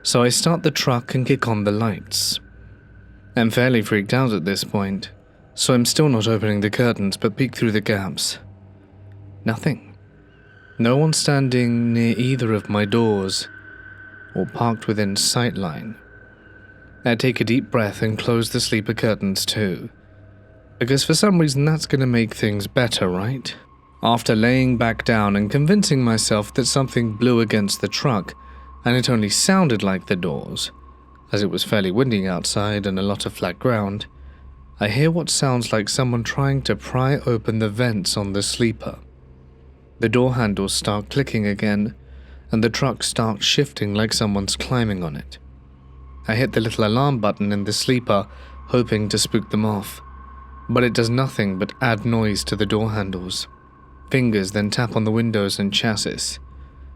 so I start the truck and kick on the lights. I'm fairly freaked out at this point, so I'm still not opening the curtains but peek through the gaps. Nothing. No one standing near either of my doors, or parked within sightline. I take a deep breath and close the sleeper curtains too, because for some reason that's going to make things better, right? After laying back down and convincing myself that something blew against the truck, and it only sounded like the doors, as it was fairly windy outside and a lot of flat ground, I hear what sounds like someone trying to pry open the vents on the sleeper. The door handles start clicking again, and the truck starts shifting like someone's climbing on it. I hit the little alarm button in the sleeper, hoping to spook them off, but it does nothing but add noise to the door handles. Fingers then tap on the windows and chassis,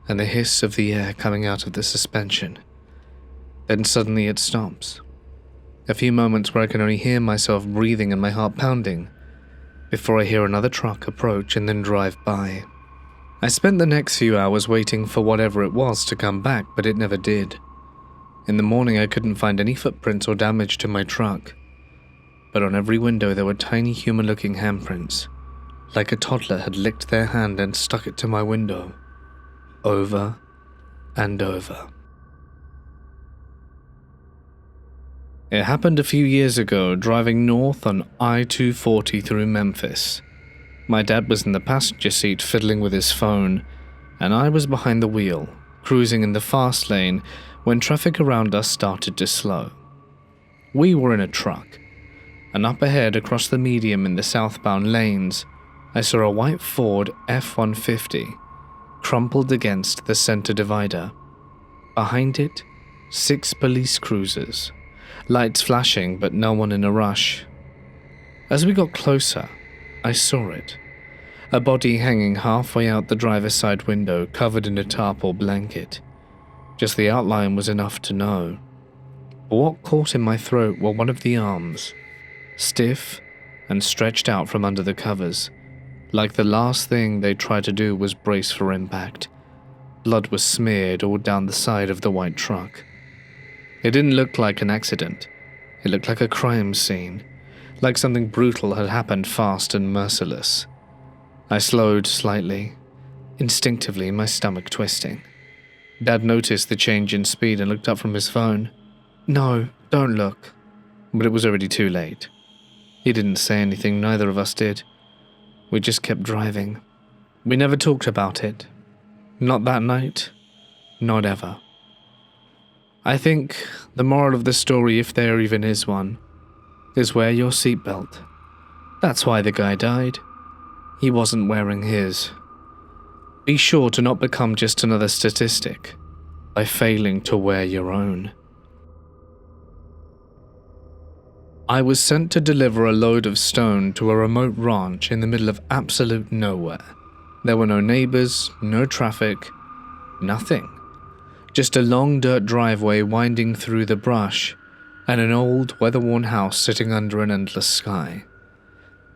and the hiss of the air coming out of the suspension. Then suddenly it stops. A few moments where I can only hear myself breathing and my heart pounding, before I hear another truck approach and then drive by. I spent the next few hours waiting for whatever it was to come back, but it never did. In the morning I couldn't find any footprints or damage to my truck, but on every window there were tiny human-looking handprints, like a toddler had licked their hand and stuck it to my window, over and over. It happened a few years ago, driving north on I-240 through Memphis. My dad was in the passenger seat fiddling with his phone, and I was behind the wheel, cruising in the fast lane when traffic around us started to slow. We were in a truck, and up ahead across the medium in the southbound lanes, I saw a white Ford F-150 crumpled against the center divider. Behind it, 6 police cruisers, lights flashing but no one in a rush. As we got closer, I saw it. A body hanging halfway out the driver's side window, covered in a tarp or blanket. Just the outline was enough to know. But what caught in my throat were one of the arms, stiff and stretched out from under the covers, like the last thing they tried to do was brace for impact. Blood was smeared all down the side of the white truck. It didn't look like an accident. It looked like a crime scene, like something brutal had happened fast and merciless. I slowed slightly, instinctively, my stomach twisting. Dad noticed the change in speed and looked up from his phone. "No, don't look." But it was already too late. He didn't say anything, neither of us did. We just kept driving. We never talked about it. Not that night. Not ever. I think the moral of the story, if there even is one, is wear your seatbelt. That's why the guy died. He wasn't wearing his. Be sure to not become just another statistic by failing to wear your own. I was sent to deliver a load of stone to a remote ranch in the middle of absolute nowhere. There were no neighbors, no traffic, nothing. Just a long dirt driveway winding through the brush, and an old, weather-worn house sitting under an endless sky.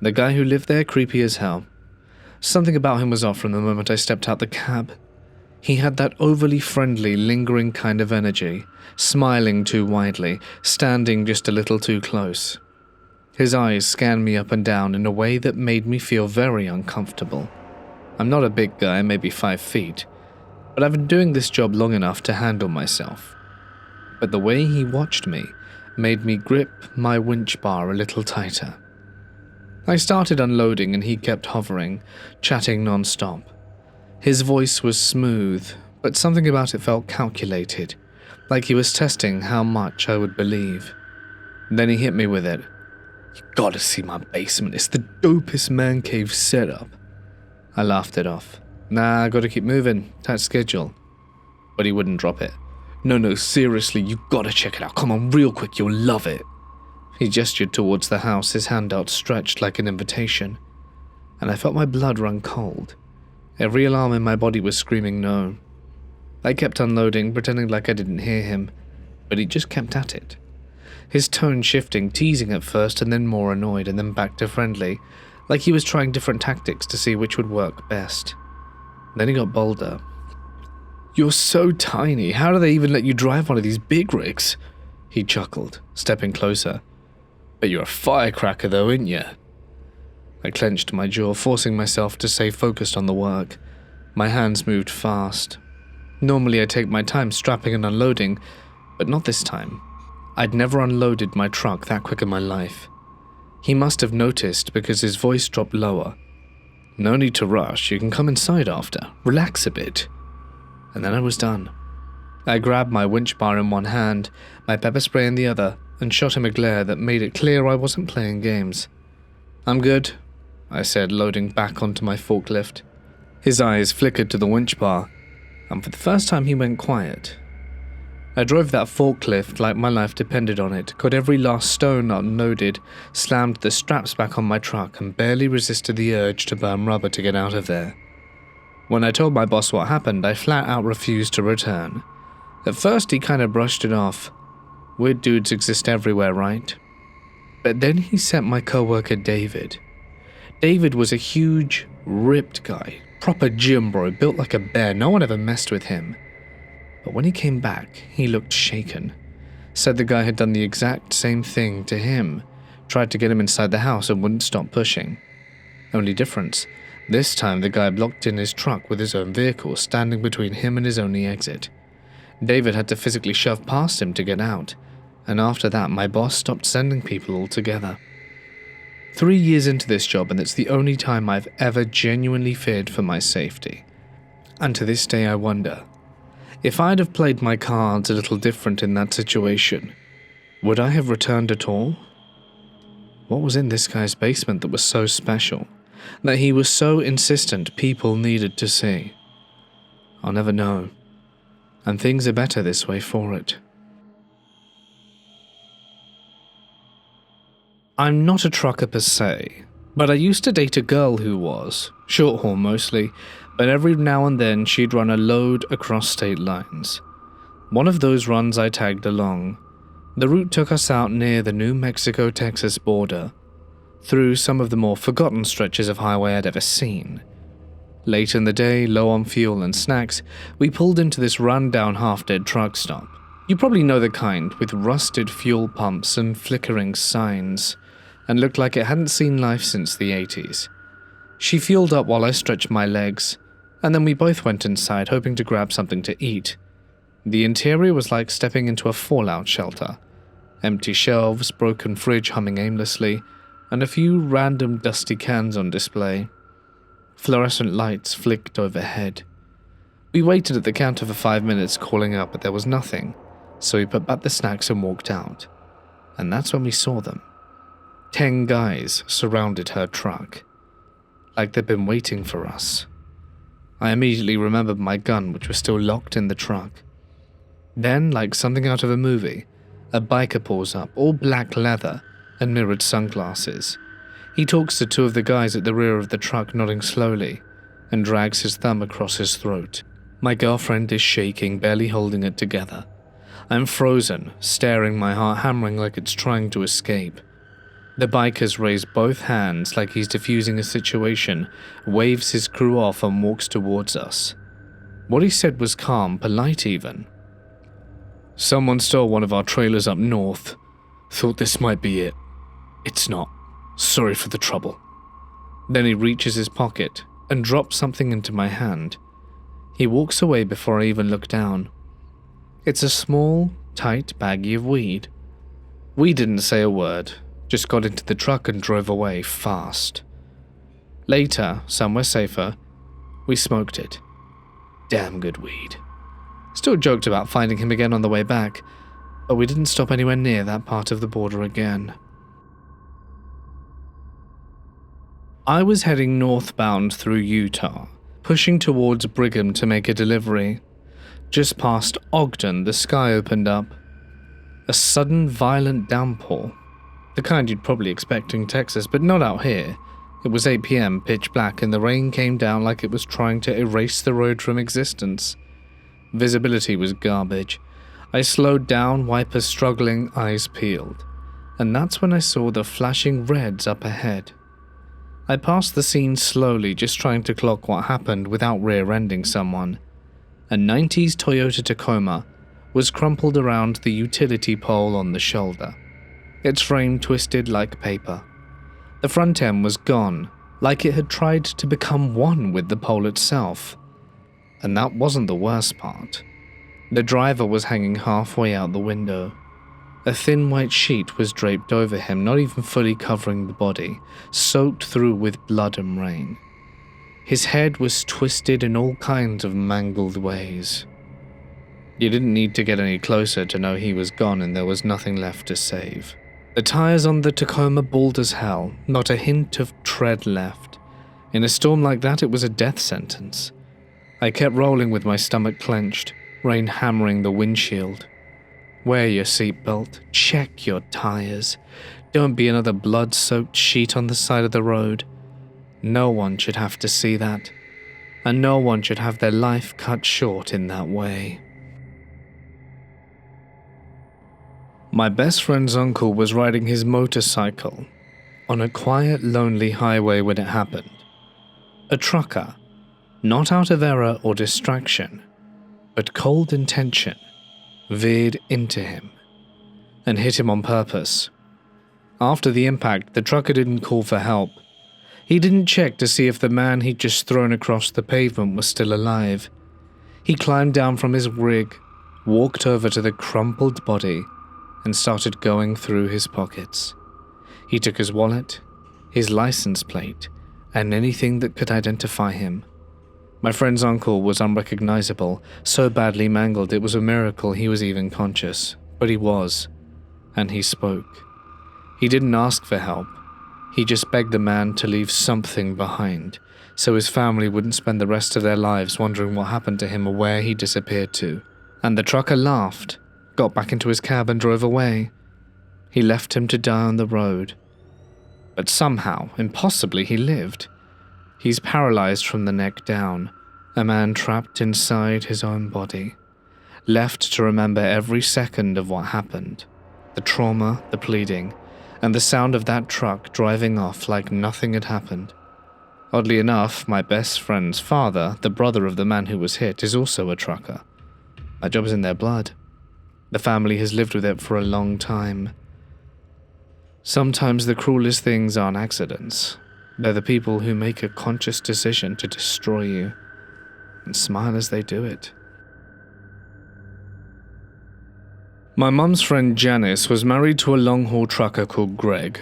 The guy who lived there, creepy as hell. Something about him was off from the moment I stepped out the cab. He had that overly friendly, lingering kind of energy, smiling too widely, standing just a little too close. His eyes scanned me up and down in a way that made me feel very uncomfortable. I'm not a big guy, maybe 5 feet, but I've been doing this job long enough to handle myself. But the way he watched me made me grip my winch bar a little tighter. I started unloading and he kept hovering, chatting non-stop. His voice was smooth, but something about it felt calculated, like he was testing how much I would believe. Then he hit me with it. "You gotta see my basement, it's the dopest man cave setup." I laughed it off. "Nah, I gotta keep moving, tight schedule." But he wouldn't drop it. No, seriously, you gotta check it out, come on, real quick, you'll love it." He gestured towards the house, his hand outstretched like an invitation, and I felt my blood run cold. Every alarm in my body was screaming no. I kept unloading, pretending like I didn't hear him, but he just kept at it. His tone shifting, teasing at first and then more annoyed and then back to friendly, like he was trying different tactics to see which would work best. Then he got bolder. "You're so tiny, how do they even let you drive one of these big rigs?" He chuckled, stepping closer. "Bet you're a firecracker though, ain't you?" I clenched my jaw, forcing myself to stay focused on the work. My hands moved fast. Normally I take my time strapping and unloading, but not this time. I'd never unloaded my truck that quick in my life. He must have noticed because his voice dropped lower. "No need to rush, you can come inside after. Relax a bit." And then I was done. I grabbed my winch bar in one hand, my pepper spray in the other, and shot him a glare that made it clear I wasn't playing games. "I'm good," I said, loading back onto my forklift. His eyes flickered to the winch bar, and for the first time he went quiet. I drove that forklift like my life depended on it, got every last stone unloaded, slammed the straps back on my truck, and barely resisted the urge to burn rubber to get out of there. When I told my boss what happened, I flat out refused to return. At first he kind of brushed it off. Weird dudes exist everywhere, right? But then he sent my coworker David. David was a huge, ripped guy, proper gym bro, built like a bear, no one ever messed with him. But when he came back, he looked shaken. Said the guy had done the exact same thing to him, tried to get him inside the house and wouldn't stop pushing. Only difference, this time the guy blocked in his truck with his own vehicle, standing between him and his only exit. David had to physically shove past him to get out, and after that my boss stopped sending people altogether. 3 years into this job, and it's the only time I've ever genuinely feared for my safety. And to this day I wonder, if I'd have played my cards a little different in that situation, would I have returned at all? What was in this guy's basement that was so special, that he was so insistent people needed to see? I'll never know, and things are better this way for it. I'm not a trucker per se, but I used to date a girl who was, short haul mostly, but every now and then she'd run a load across state lines. One of those runs I tagged along. The route took us out near the New Mexico-Texas border, through some of the more forgotten stretches of highway I'd ever seen. Late in the day, low on fuel and snacks, we pulled into this run-down half-dead truck stop. You probably know the kind, with rusted fuel pumps and flickering signs, and looked like it hadn't seen life since the 80s. She fueled up while I stretched my legs, and then we both went inside hoping to grab something to eat. The interior was like stepping into a fallout shelter. Empty shelves, broken fridge humming aimlessly, and a few random dusty cans on display. Fluorescent lights flicked overhead. We waited at the counter for 5 minutes calling out, but there was nothing, so we put back the snacks and walked out. And that's when we saw them. 10 guys surrounded her truck, like they'd been waiting for us. I immediately remembered my gun, which was still locked in the truck. Then, like something out of a movie, a biker pulls up, all black leather and mirrored sunglasses. He talks to 2 of the guys at the rear of the truck, nodding slowly, and drags his thumb across his throat. My girlfriend is shaking, barely holding it together. I'm frozen, staring, my heart hammering like it's trying to escape. The biker's raised both hands like he's diffusing a situation, waves his crew off and walks towards us. What he said was calm, polite even. "Someone stole one of our trailers up north. Thought this might be it. It's not. Sorry for the trouble." Then he reaches his pocket and drops something into my hand. He walks away before I even look down. It's a small, tight baggie of weed. We didn't say a word, just got into the truck and drove away fast. Later, somewhere safer, we smoked it. Damn good weed. Still joked about finding him again on the way back, but we didn't stop anywhere near that part of the border again. I was heading northbound through Utah, pushing towards Brigham to make a delivery. Just past Ogden, the sky opened up. A sudden, violent downpour. The kind you'd probably expect in Texas, but not out here. It was 8 p.m, pitch black, and the rain came down like it was trying to erase the road from existence. Visibility was garbage. I slowed down, wipers struggling, eyes peeled. And that's when I saw the flashing reds up ahead. I passed the scene slowly, just trying to clock what happened without rear-ending someone. A 90s Toyota Tacoma was crumpled around the utility pole on the shoulder, its frame twisted like paper. The front end was gone, like it had tried to become one with the pole itself. And that wasn't the worst part. The driver was hanging halfway out the window. A thin white sheet was draped over him, not even fully covering the body, soaked through with blood and rain. His head was twisted in all kinds of mangled ways. You didn't need to get any closer to know he was gone and there was nothing left to save. The tires on the Tacoma bald as hell, not a hint of tread left. In a storm like that, it was a death sentence. I kept rolling with my stomach clenched, rain hammering the windshield. Wear your seatbelt, check your tires. Don't be another blood-soaked sheet on the side of the road. No one should have to see that, and no one should have their life cut short in that way. My best friend's uncle was riding his motorcycle on a quiet, lonely highway when it happened. A trucker, not out of error or distraction, but cold intention, veered into him and hit him on purpose. After the impact, the trucker didn't call for help. He didn't check to see if the man he'd just thrown across the pavement was still alive. He climbed down from his rig, walked over to the crumpled body, and started going through his pockets. He took his wallet, his license plate, and anything that could identify him. My friend's uncle was unrecognizable, so badly mangled it was a miracle he was even conscious. But he was, and he spoke. He didn't ask for help. He just begged the man to leave something behind, so his family wouldn't spend the rest of their lives wondering what happened to him or where he disappeared to. And the trucker laughed, got back into his cab and drove away. He left him to die on the road. But somehow, impossibly, he lived. He's paralyzed from the neck down, a man trapped inside his own body. left to remember every second of what happened. The trauma, the pleading, and the sound of that truck driving off like nothing had happened. Oddly enough, my best friend's father, the brother of the man who was hit, is also a trucker. My job's in their blood. The family has lived with it for a long time. Sometimes the cruelest things aren't accidents. They're the people who make a conscious decision to destroy you, and smile as they do it. My mum's friend Janice was married to a long-haul trucker called Greg.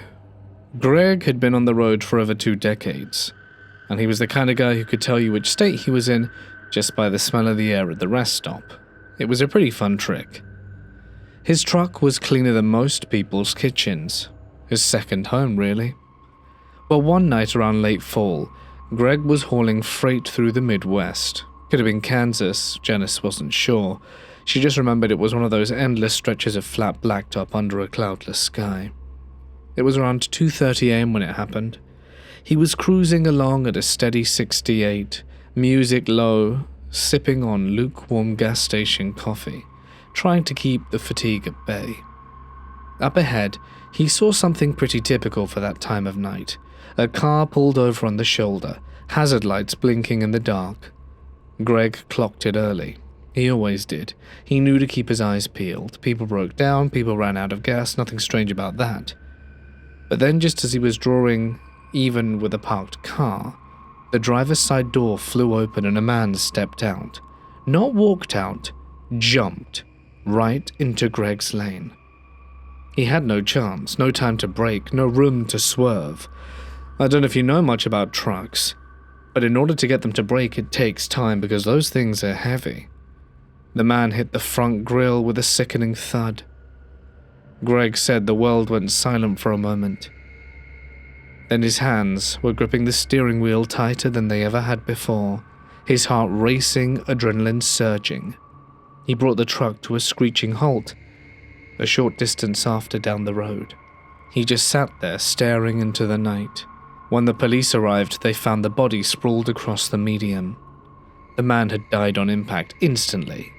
Greg had been on the road for over 2 decades, and he was the kind of guy who could tell you which state he was in just by the smell of the air at the rest stop. It was a pretty fun trick. His truck was cleaner than most people's kitchens. His second home, really. Well, one night around late fall, Greg was hauling freight through the Midwest. Could have been Kansas, Janice wasn't sure. She just remembered it was one of those endless stretches of flat blacktop under a cloudless sky. It was around 2:30 a.m. when it happened. He was cruising along at a steady 68, music low, sipping on lukewarm gas station coffee, trying to keep the fatigue at bay. Up ahead, he saw something pretty typical for that time of night. A car pulled over on the shoulder, hazard lights blinking in the dark. Greg clocked it early. He always did. He knew to keep his eyes peeled. People broke down, people ran out of gas, nothing strange about that. But then just as he was drawing even with a parked car, the driver's side door flew open and a man stepped out. Not walked out, jumped right into Greg's lane. He had no chance, no time to brake, no room to swerve. I don't know if you know much about trucks, but in order to get them to brake it takes time because those things are heavy. The man hit the front grille with a sickening thud. Greg said the world went silent for a moment. Then his hands were gripping the steering wheel tighter than they ever had before, his heart racing, adrenaline surging. He brought the truck to a screeching halt, a short distance after down the road. He just sat there staring into the night. When the police arrived, they found the body sprawled across the median. The man had died on impact instantly.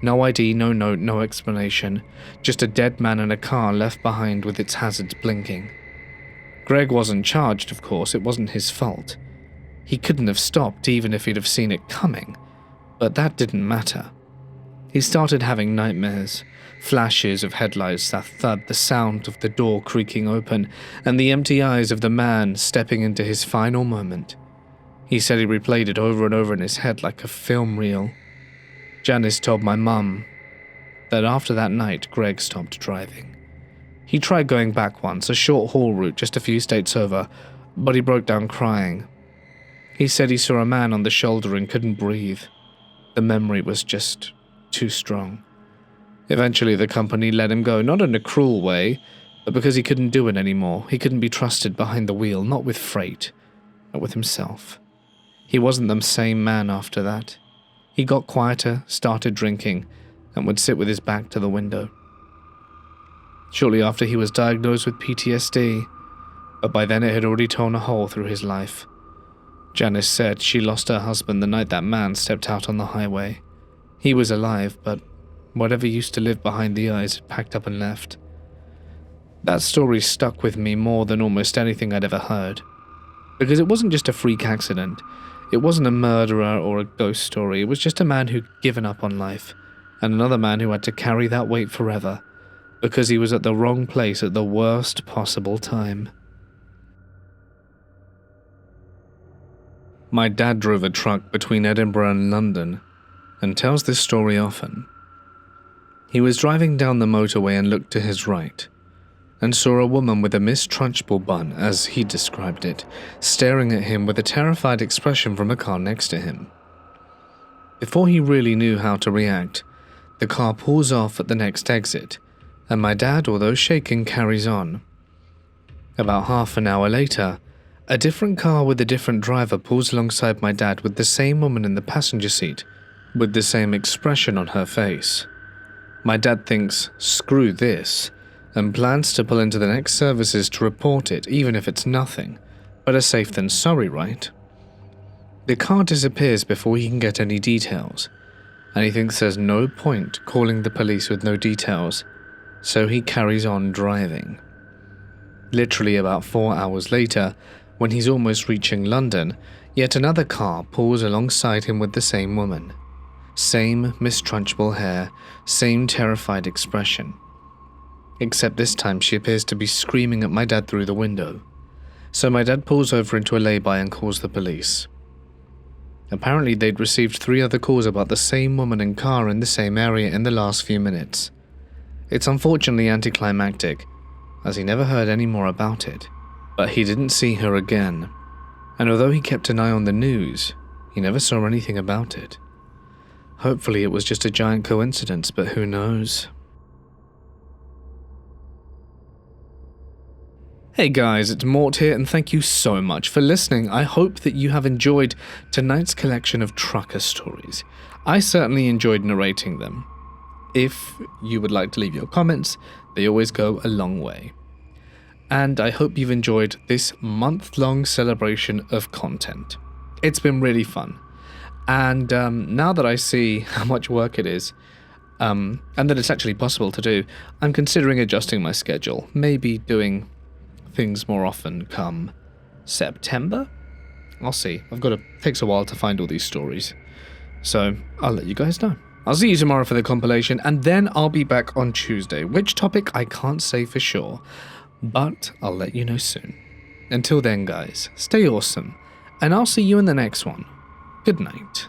No ID, no note, no explanation. Just a dead man in a car left behind with its hazards blinking. Greg wasn't charged, of course. It wasn't his fault. He couldn't have stopped even if he'd have seen it coming. But that didn't matter. He started having nightmares. Flashes of headlights that thud, the sound of the door creaking open, and the empty eyes of the man stepping into his final moment. He said he replayed it over and over in his head like a film reel. Janice told my mum that after that night, Greg stopped driving. He tried going back once, a short haul route just a few states over, but he broke down crying. He said he saw a man on the shoulder and couldn't breathe. The memory was just too strong. Eventually the company let him go, not in a cruel way, but because he couldn't do it anymore. He couldn't be trusted behind the wheel, not with freight, not with himself. He wasn't the same man after that. He got quieter, started drinking, and would sit with his back to the window. Shortly after he was diagnosed with PTSD, but by then it had already torn a hole through his life. Janice said she lost her husband the night that man stepped out on the highway. He was alive, but whatever used to live behind the eyes had packed up and left. That story stuck with me more than almost anything I'd ever heard. Because it wasn't just a freak accident. It wasn't a murderer or a ghost story. It was just a man who'd given up on life, and another man who had to carry that weight forever, because he was at the wrong place at the worst possible time. My dad drove a truck between Edinburgh and London, and tells this story often. He was driving down the motorway and looked to his right, and saw a woman with a Miss Trunchbull bun, as he described it, staring at him with a terrified expression from a car next to him. Before he really knew how to react, the car pulls off at the next exit, and my dad, although shaken, carries on. About half an hour later, a different car with a different driver pulls alongside my dad with the same woman in the passenger seat, with the same expression on her face. My dad thinks, screw this, and plans to pull into the next services to report it, even if it's nothing. Better safe than sorry, right? The car disappears before he can get any details, and he thinks there's no point calling the police with no details, so he carries on driving. Literally about 4 hours later, when he's almost reaching London, yet another car pulls alongside him with the same woman. Same mistrunchable hair, same terrified expression. Except this time she appears to be screaming at my dad through the window. So my dad pulls over into a lay-by and calls the police. Apparently they'd received 3 other calls about the same woman and car in the same area in the last few minutes. It's unfortunately anticlimactic, as he never heard any more about it, but he didn't see her again, and although he kept an eye on the news, he never saw anything about it. Hopefully it was just a giant coincidence, but who knows? Hey guys, it's Mort here, and thank you so much for listening. I hope that you have enjoyed tonight's collection of trucker stories. I certainly enjoyed narrating them. If you would like to leave your comments, they always go a long way. And I hope you've enjoyed this month-long celebration of content. It's been really fun. And now that I see how much work it is, and that it's actually possible to do, I'm considering adjusting my schedule. Maybe doing things more often come September? I'll see. Takes a while to find all these stories. So I'll let you guys know. I'll see you tomorrow for the compilation, and then I'll be back on Tuesday. Which topic I can't say for sure, but I'll let you know soon. Until then guys, stay awesome, and I'll see you in the next one. Good night.